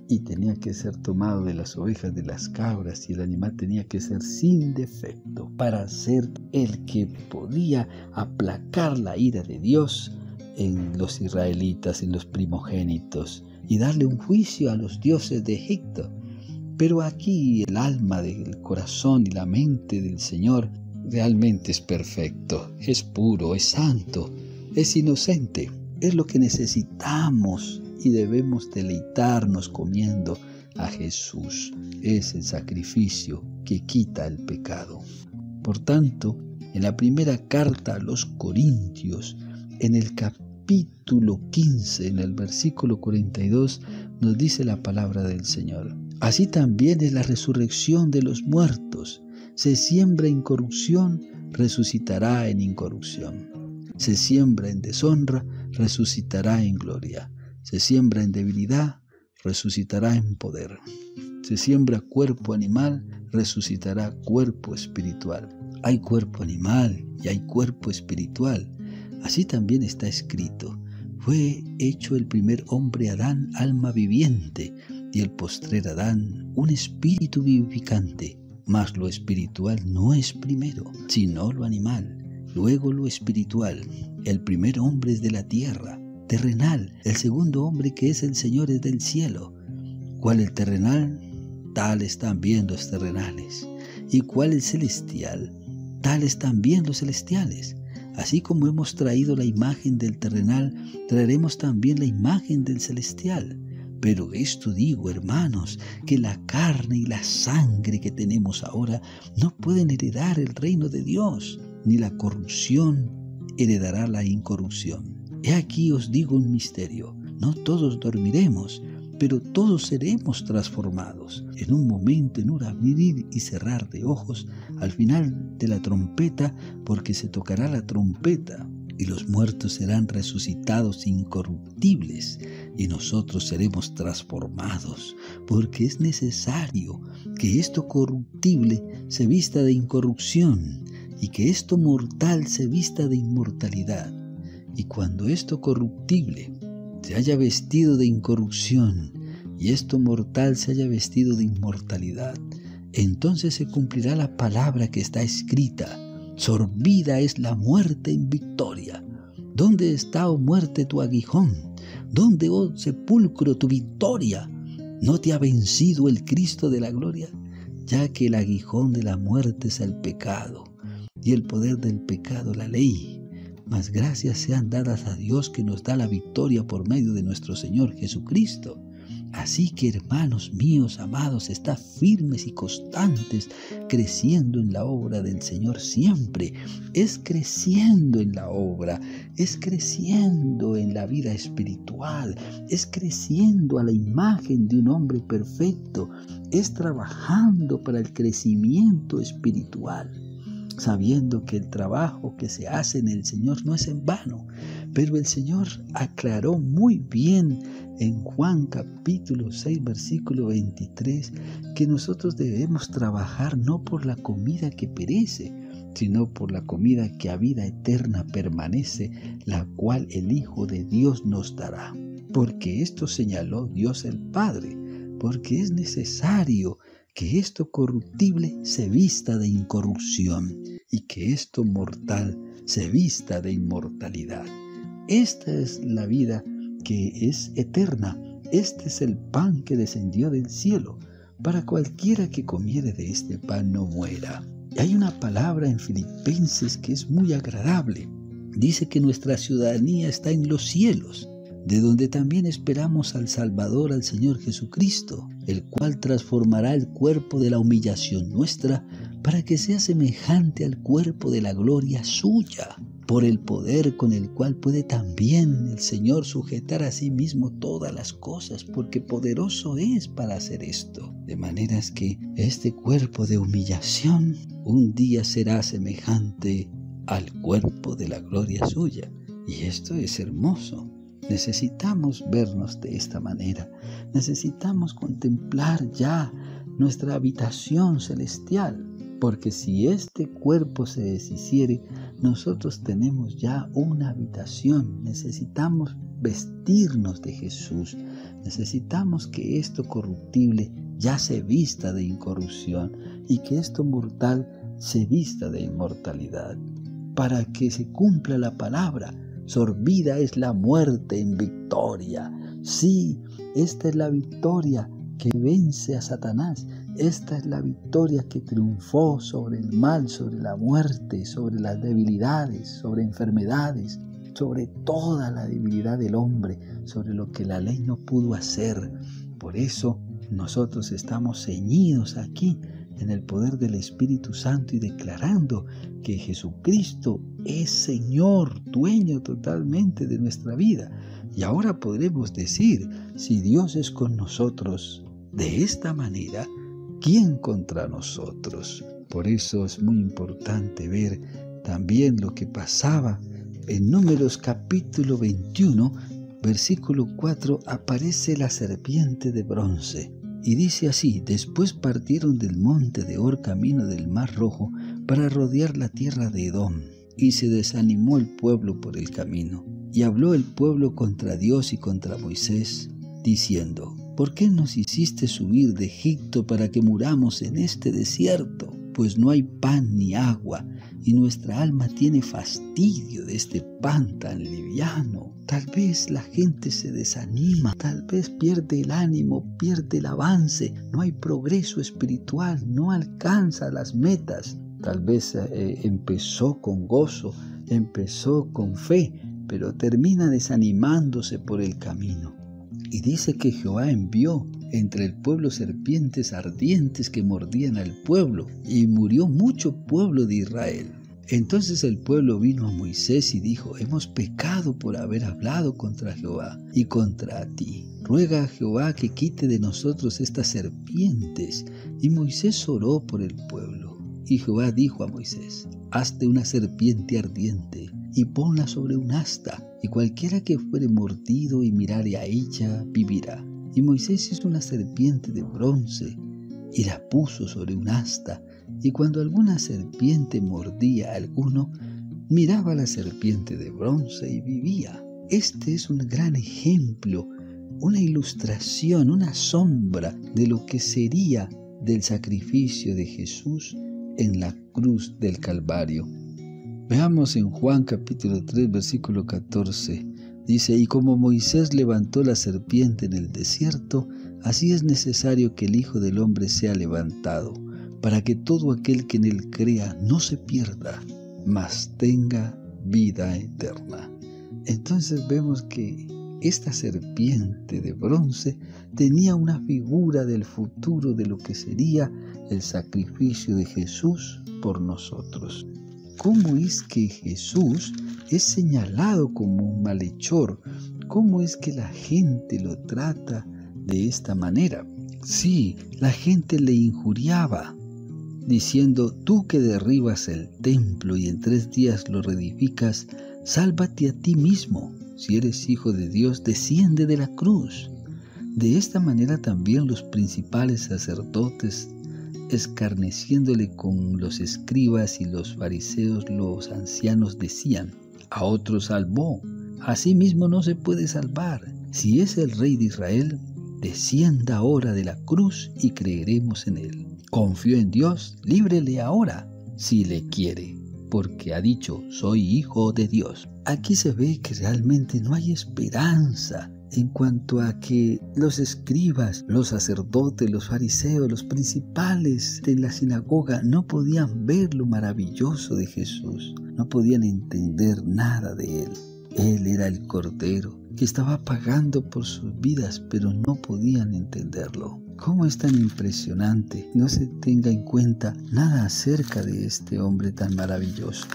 y tenía que ser tomado de las ovejas de las cabras, y el animal tenía que ser sin defecto para ser el que podía aplacar la ira de Dios en los israelitas, en los primogénitos, y darle un juicio a los dioses de Egipto. Pero aquí el alma del corazón y la mente del Señor realmente es perfecto, es puro, es santo, es inocente. Es lo que necesitamos y debemos deleitarnos comiendo a Jesús. Es el sacrificio que quita el pecado. Por tanto, en la primera carta a los Corintios, en el capítulo 15, en el versículo 42, nos dice la palabra del Señor: así también es la resurrección de los muertos. Se siembra en corrupción, resucitará en incorrupción. Se siembra en deshonra, resucitará en gloria. Se siembra en debilidad, resucitará en poder. Se siembra cuerpo animal, resucitará cuerpo espiritual. Hay cuerpo animal y hay cuerpo espiritual. Así también está escrito: fue hecho el primer hombre Adán alma viviente, y el postrer Adán un espíritu vivificante. Mas lo espiritual no es primero, sino lo animal, luego lo espiritual. El primer hombre es de la tierra, terrenal; el segundo hombre, que es el Señor, es del cielo. ¿Cuál el terrenal? Tales también los terrenales. ¿Y cuál el celestial? Tales también los celestiales. Así como hemos traído la imagen del terrenal, traeremos también la imagen del celestial. Pero esto digo, hermanos, que la carne y la sangre que tenemos ahora no pueden heredar el reino de Dios, ni la corrupción heredará la incorrupción. He aquí os digo un misterio: no todos dormiremos, pero todos seremos transformados. En un momento, en un abrir y cerrar de ojos, al final de la trompeta, porque se tocará la trompeta, y los muertos serán resucitados incorruptibles, y nosotros seremos transformados, porque es necesario que esto corruptible se vista de incorrupción, y que esto mortal se vista de inmortalidad. Y cuando esto corruptible se haya vestido de incorrupción, y esto mortal se haya vestido de inmortalidad, entonces se cumplirá la palabra que está escrita: sorbida es la muerte en victoria. ¿Dónde está, oh muerte, tu aguijón? ¿Dónde, oh sepulcro, tu victoria? ¿No te ha vencido el Cristo de la gloria? Ya que el aguijón de la muerte es el pecado, y el poder del pecado la ley. Mas gracias sean dadas a Dios, que nos da la victoria por medio de nuestro Señor Jesucristo. Así que, hermanos míos amados, estad firmes y constantes, creciendo en la obra del Señor siempre. Es creciendo en la obra, es creciendo en la vida espiritual, es creciendo a la imagen de un hombre perfecto, es trabajando para el crecimiento espiritual, sabiendo que el trabajo que se hace en el Señor no es en vano. Pero el Señor aclaró muy bien en Juan capítulo 6, versículo 23, que nosotros debemos trabajar no por la comida que perece, sino por la comida que a vida eterna permanece, la cual el Hijo de Dios nos dará. Porque esto señaló Dios el Padre, porque es necesario que esto corruptible se vista de incorrupción y que esto mortal se vista de inmortalidad. Esta es la vida que es eterna. Este es el pan que descendió del cielo, para cualquiera que comiere de este pan no muera. Y hay una palabra en Filipenses que es muy agradable. Dice que nuestra ciudadanía está en los cielos, de donde también esperamos al Salvador, al Señor Jesucristo, el cual transformará el cuerpo de la humillación nuestra para que sea semejante al cuerpo de la gloria suya, por el poder con el cual puede también el Señor sujetar a sí mismo todas las cosas, porque poderoso es para hacer esto. De maneras que este cuerpo de humillación un día será semejante al cuerpo de la gloria suya. Y esto es hermoso. Necesitamos vernos de esta manera. Necesitamos contemplar ya nuestra habitación celestial. Porque si este cuerpo se deshiciere, nosotros tenemos ya una habitación. Necesitamos vestirnos de Jesús. Necesitamos que esto corruptible ya se vista de incorrupción y que esto mortal se vista de inmortalidad. Para que se cumpla la palabra, sorbida es la muerte en victoria. Sí, esta es la victoria que vence a Satanás. Esta es la victoria que triunfó sobre el mal, sobre la muerte, sobre las debilidades, sobre enfermedades, sobre toda la debilidad del hombre, sobre lo que la ley no pudo hacer. Por eso nosotros estamos ceñidos aquí en el poder del Espíritu Santo y declarando que Jesucristo es Señor, dueño totalmente de nuestra vida. Y ahora podremos decir, si Dios es con nosotros de esta manera, ¿quién contra nosotros? Por eso es muy importante ver también lo que pasaba en Números capítulo 21, versículo 4, aparece la serpiente de bronce. Y dice así: después partieron del monte de Hor camino del Mar Rojo para rodear la tierra de Edom. Y se desanimó el pueblo por el camino. Y habló el pueblo contra Dios y contra Moisés, diciendo: ¿por qué nos hiciste subir de Egipto para que muramos en este desierto? Pues no hay pan ni agua, y nuestra alma tiene fastidio de este pan tan liviano. Tal vez la gente se desanima, tal vez pierde el ánimo, pierde el avance, no hay progreso espiritual, no alcanza las metas. Tal vez empezó con gozo, empezó con fe, pero termina desanimándose por el camino. Y dice que Jehová envió entre el pueblo serpientes ardientes que mordían al pueblo, y murió mucho pueblo de Israel. Entonces el pueblo vino a Moisés y dijo: hemos pecado por haber hablado contra Jehová y contra ti. Ruega a Jehová que quite de nosotros estas serpientes. Y Moisés oró por el pueblo. Y Jehová dijo a Moisés: hazte una serpiente ardiente y ponla sobre un asta, y cualquiera que fuere mordido y mirare a ella vivirá. Y Moisés hizo una serpiente de bronce y la puso sobre un asta, y cuando alguna serpiente mordía a alguno, miraba a la serpiente de bronce y vivía. Este es un gran ejemplo, una ilustración, una sombra de lo que sería del sacrificio de Jesús en la cruz del Calvario. Veamos en Juan capítulo 3, versículo 14. Dice: y como Moisés levantó la serpiente en el desierto, así es necesario que el Hijo del Hombre sea levantado, para que todo aquel que en él crea no se pierda, mas tenga vida eterna. Entonces vemos que esta serpiente de bronce tenía una figura del futuro de lo que sería el sacrificio de Jesús por nosotros. ¿Cómo es que Jesús es señalado como un malhechor? ¿Cómo es que la gente lo trata de esta manera? Sí, la gente le injuriaba, diciendo: tú que derribas el templo y en 3 días lo reedificas, sálvate a ti mismo. Si eres hijo de Dios, desciende de la cruz. De esta manera también los principales sacerdotes, escarneciéndole con los escribas y los fariseos, los ancianos, decían: a otro salvó, a sí mismo no se puede salvar. Si es el Rey de Israel, descienda ahora de la cruz y creeremos en él. Confió en Dios, líbrele ahora, si le quiere, porque ha dicho: soy hijo de Dios. Aquí se ve que realmente no hay esperanza en cuanto a que los escribas, los sacerdotes, los fariseos, los principales de la sinagoga no podían ver lo maravilloso de Jesús, no podían entender nada de él. Él era el Cordero que estaba pagando por sus vidas, pero no podían entenderlo. ¿Cómo es tan impresionante? No se tenga en cuenta nada acerca de este hombre tan maravilloso.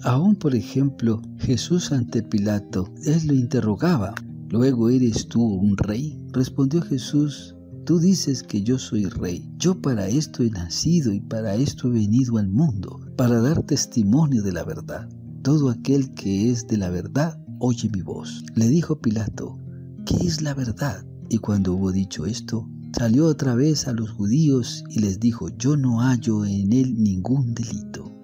Aún, por ejemplo, Jesús ante Pilato, él lo interrogaba: ¿luego eres tú un rey? Respondió Jesús: tú dices que yo soy rey. Yo para esto he nacido y para esto he venido al mundo, para dar testimonio de la verdad. Todo aquel que es de la verdad oye mi voz. Le dijo Pilato: ¿qué es la verdad? Y cuando hubo dicho esto, salió otra vez a los judíos y les dijo: yo no hallo en él ningún delito.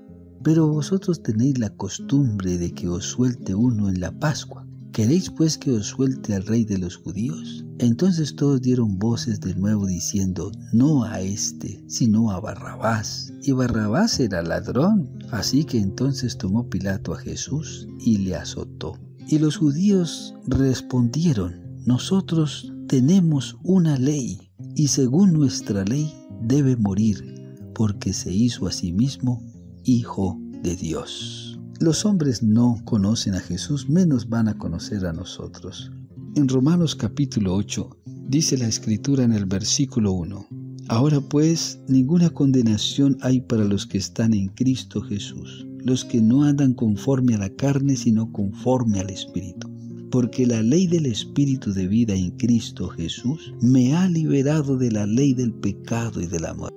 Pero vosotros tenéis la costumbre de que os suelte uno en la Pascua. ¿Queréis pues que os suelte al rey de los judíos? Entonces todos dieron voces de nuevo diciendo: no a este, sino a Barrabás. Y Barrabás era ladrón. Así que entonces tomó Pilato a Jesús y le azotó. Y los judíos respondieron: nosotros tenemos una ley, y según nuestra ley debe morir, porque se hizo a sí mismo Hijo de Dios. Los hombres no conocen a Jesús, menos van a conocer a nosotros. En Romanos capítulo 8 dice la Escritura en el versículo 1: ahora pues ninguna condenación hay para los que están en Cristo Jesús, los que no andan conforme a la carne, sino conforme al Espíritu. Porque la ley del Espíritu de vida en Cristo Jesús me ha liberado de la ley del pecado y de la muerte.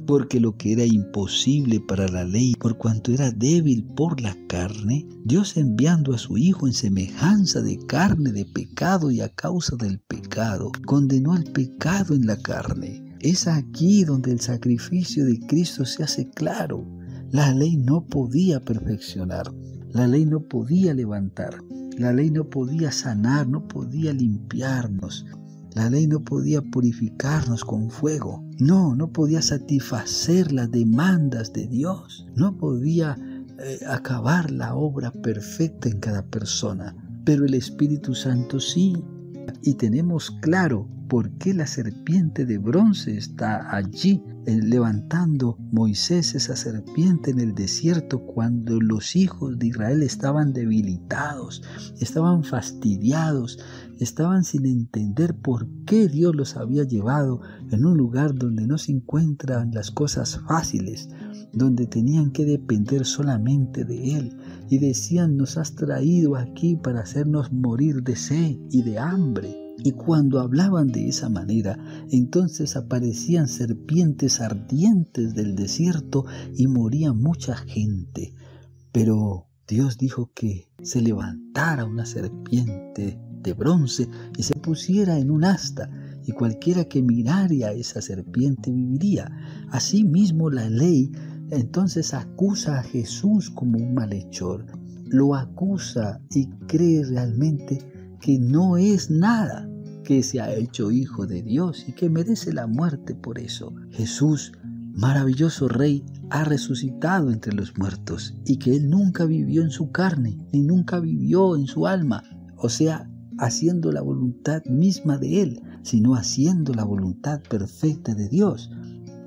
Porque lo que era imposible para la ley, por cuanto era débil por la carne, Dios, enviando a su Hijo en semejanza de carne de pecado y a causa del pecado, condenó al pecado en la carne. Es aquí donde el sacrificio de Cristo se hace claro. La ley no podía perfeccionar, la ley no podía levantar, la ley no podía sanar, no podía limpiarnos. La ley no podía purificarnos con fuego. No podía satisfacer las demandas de Dios. No podía acabar la obra perfecta en cada persona. Pero el Espíritu Santo sí. Y tenemos claro por qué la serpiente de bronce está allí, levantando Moisés esa serpiente en el desierto cuando los hijos de Israel estaban debilitados, estaban fastidiados, estaban sin entender por qué Dios los había llevado en un lugar donde no se encuentran las cosas fáciles, donde tenían que depender solamente de Él. Y decían: nos has traído aquí para hacernos morir de sed y de hambre. Y cuando hablaban de esa manera, entonces aparecían serpientes ardientes del desierto y moría mucha gente. Pero Dios dijo que se levantara una serpiente de bronce y se pusiera en un asta, y cualquiera que mirara a esa serpiente viviría. Asimismo, la ley entonces acusa a Jesús como un malhechor. Lo acusa y cree realmente que no es nada, que se ha hecho hijo de Dios y que merece la muerte por eso. Jesús, maravilloso Rey, ha resucitado entre los muertos y que Él nunca vivió en su carne, ni nunca vivió en su alma, o sea, haciendo la voluntad misma de Él, sino haciendo la voluntad perfecta de Dios.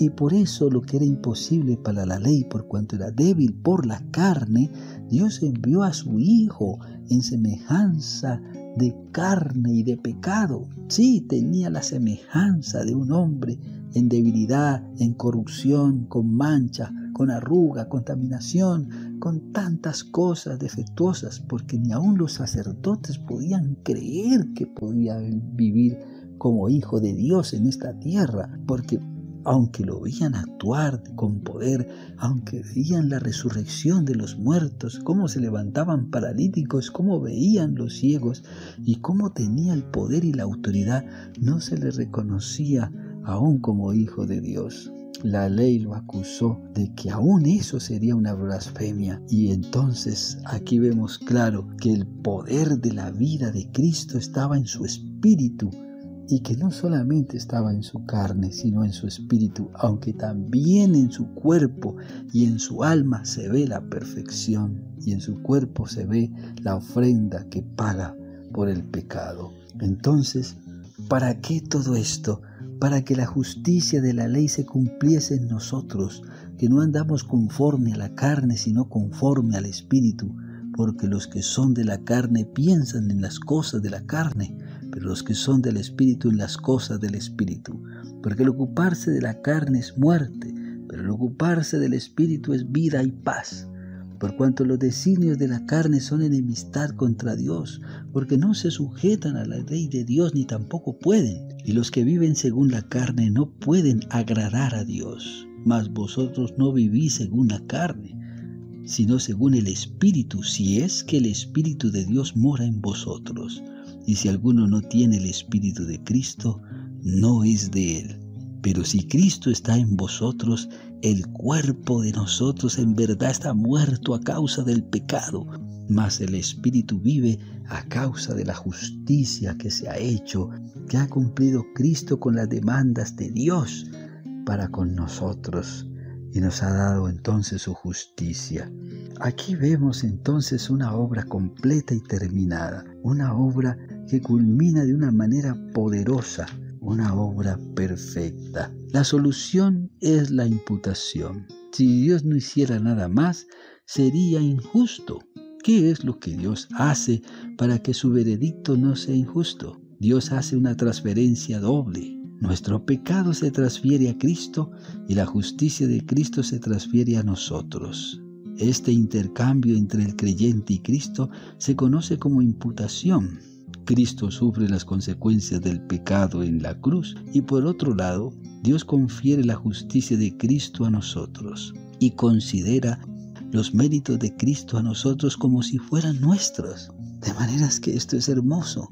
Y por eso lo que era imposible para la ley, por cuanto era débil por la carne, Dios envió a su Hijo en semejanza de carne y de pecado. Sí, tenía la semejanza de un hombre en debilidad, en corrupción, con mancha, con arruga, contaminación, con tantas cosas defectuosas, porque ni aun los sacerdotes podían creer que podía vivir como hijo de Dios en esta tierra, porque aunque lo veían actuar con poder, aunque veían la resurrección de los muertos, cómo se levantaban paralíticos, cómo veían los ciegos y cómo tenía el poder y la autoridad, no se le reconocía aún como hijo de Dios. La ley lo acusó de que aún eso sería una blasfemia. Y entonces aquí vemos claro que el poder de la vida de Cristo estaba en su espíritu, y que no solamente estaba en su carne, sino en su espíritu, aunque también en su cuerpo y en su alma se ve la perfección, y en su cuerpo se ve la ofrenda que paga por el pecado. Entonces, ¿para qué todo esto? Para que la justicia de la ley se cumpliese en nosotros, que no andamos conforme a la carne, sino conforme al espíritu, porque los que son de la carne piensan en las cosas de la carne, pero los que son del Espíritu en las cosas del Espíritu. Porque el ocuparse de la carne es muerte, pero el ocuparse del Espíritu es vida y paz. Por cuanto los designios de la carne son enemistad contra Dios, porque no se sujetan a la ley de Dios ni tampoco pueden. Y los que viven según la carne no pueden agradar a Dios. Mas vosotros no vivís según la carne, sino según el Espíritu, si es que el Espíritu de Dios mora en vosotros. Y si alguno no tiene el Espíritu de Cristo, no es de él. Pero si Cristo está en vosotros, el cuerpo de nosotros en verdad está muerto a causa del pecado, mas el Espíritu vive a causa de la justicia que se ha hecho, que ha cumplido Cristo con las demandas de Dios para con nosotros, y nos ha dado entonces su justicia. Aquí vemos entonces una obra completa y terminada, una obra que culmina de una manera poderosa, una obra perfecta. La solución es la imputación. Si Dios no hiciera nada más, sería injusto. ¿Qué es lo que Dios hace para que su veredicto no sea injusto? Dios hace una transferencia doble. Nuestro pecado se transfiere a Cristo y la justicia de Cristo se transfiere a nosotros. Este intercambio entre el creyente y Cristo se conoce como imputación. Cristo sufre las consecuencias del pecado en la cruz y por otro lado, Dios confiere la justicia de Cristo a nosotros y considera los méritos de Cristo a nosotros como si fueran nuestros. De maneras que esto es hermoso.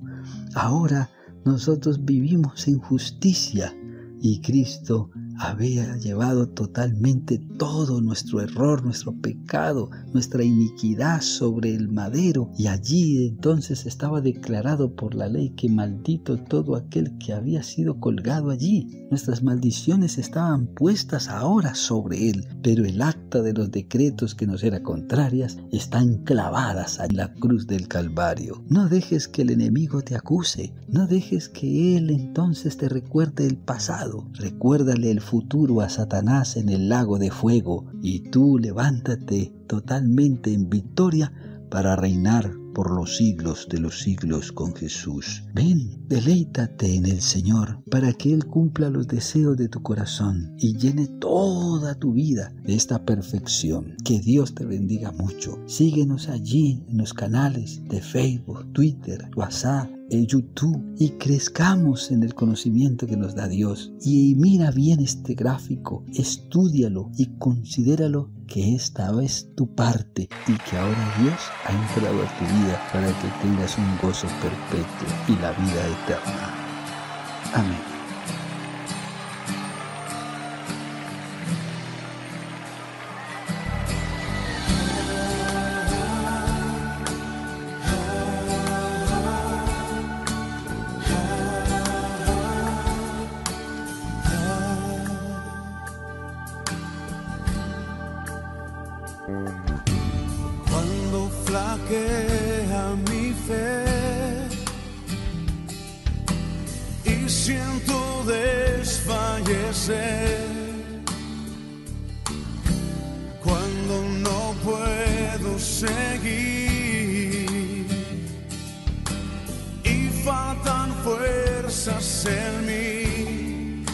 Ahora nosotros vivimos en justicia y Cristo había llevado totalmente todo nuestro error, nuestro pecado, nuestra iniquidad sobre el madero, y allí entonces estaba declarado por la ley que maldito todo aquel que había sido colgado allí. Nuestras maldiciones estaban puestas ahora sobre él, pero el acta de los decretos que nos eran contrarias están clavadas en la cruz del Calvario. No dejes que el enemigo te acuse, no dejes que él entonces te recuerde el pasado. Recuérdale el futuro a Satanás en el lago de fuego, y tú levántate totalmente en victoria para reinar por los siglos de los siglos con Jesús. Ven, deleítate en el Señor para que Él cumpla los deseos de tu corazón y llene toda tu vida de esta perfección. Que Dios te bendiga mucho. Síguenos allí en los canales de Facebook, Twitter, WhatsApp, en YouTube, y crezcamos en el conocimiento que nos da Dios. Y mira bien este gráfico, estúdialo y considéralo que esta es tu parte y que ahora Dios ha entrado a tu vida para que tengas un gozo perpetuo y la vida eterna. Amén. Cuando flaquea mi fe y siento desfallecer, cuando no puedo seguir fuerzas en mí.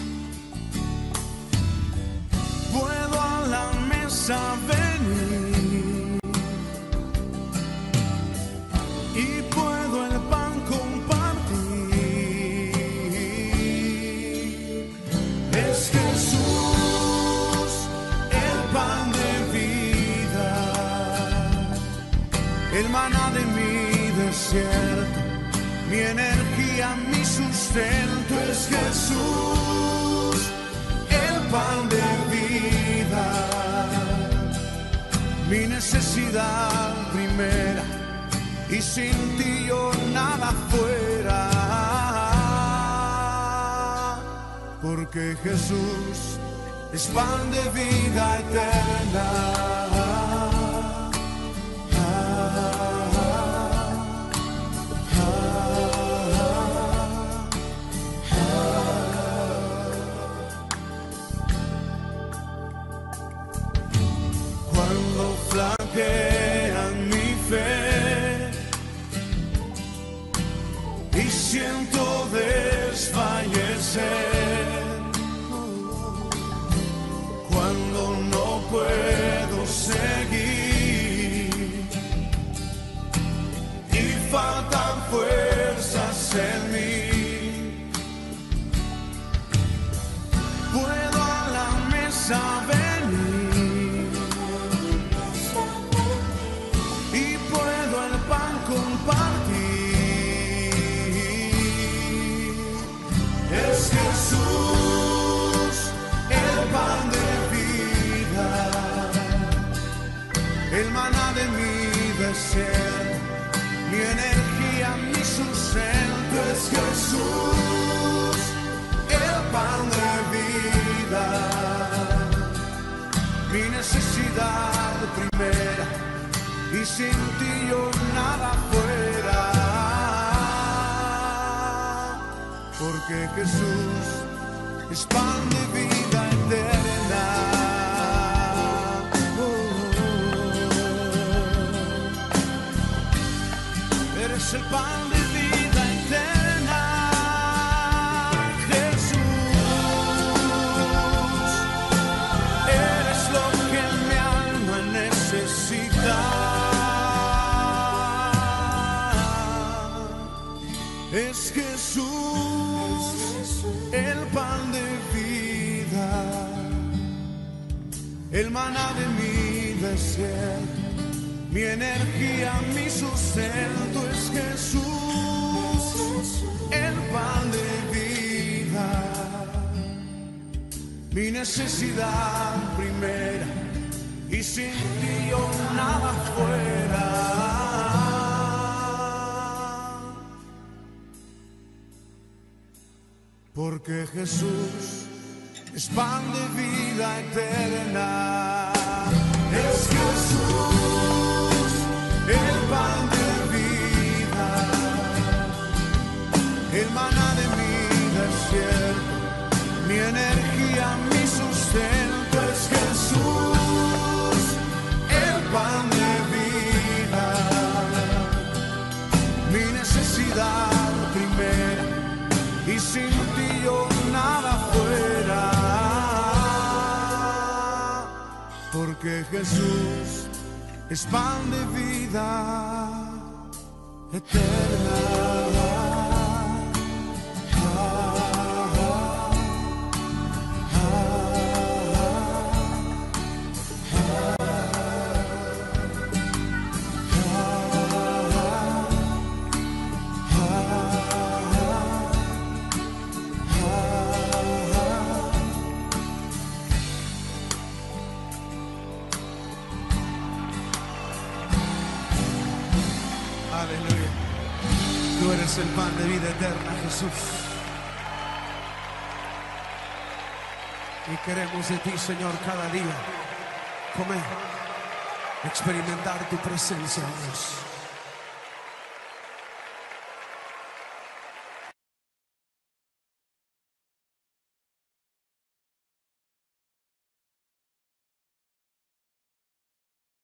Puedo a la mesa venir y puedo el pan compartir. Es Jesús el pan de vida, el maná de mi desierto, mi energía, mi sustento. Es Jesús el pan de vida, mi necesidad primera, y sin ti yo nada fuera. Porque Jesús es pan de vida eterna. Cuando flaquea mi fe y siento desfallecer, cuando no puedo seguir y faltan fuerzas en mí, puedo a la mesa venir y puedo el pan compartir. Es Jesús el pan de vida, el maná de mi desierto, mi energía, mi sustento. Es Jesús el pan de vida, mi necesidad primera, y sin ti yo nada fuera. Porque Jesús es pan de vida eterna. Eres el pan de vida eterna, Jesús. Eres lo que mi alma necesita. Es Jesús el pan de vida, el maná de mi desierto, mi energía, mi sustento. Es Jesús el pan de vida, mi necesidad primera, y sin ti yo nada fuera. Porque Jesús es pan de vida eterna. Es Jesús el pan de vida, el maná de mi desierto, mi energía, mi sustento. Es Jesús el pan de vida, mi necesidad primera, y sin ti yo nada fuera. Porque Jesús es pan de vida eterna. Aleluya. Tú eres el pan de vida eterna, Jesús. Y queremos de ti, Señor, cada día comer, experimentar tu presencia, Dios.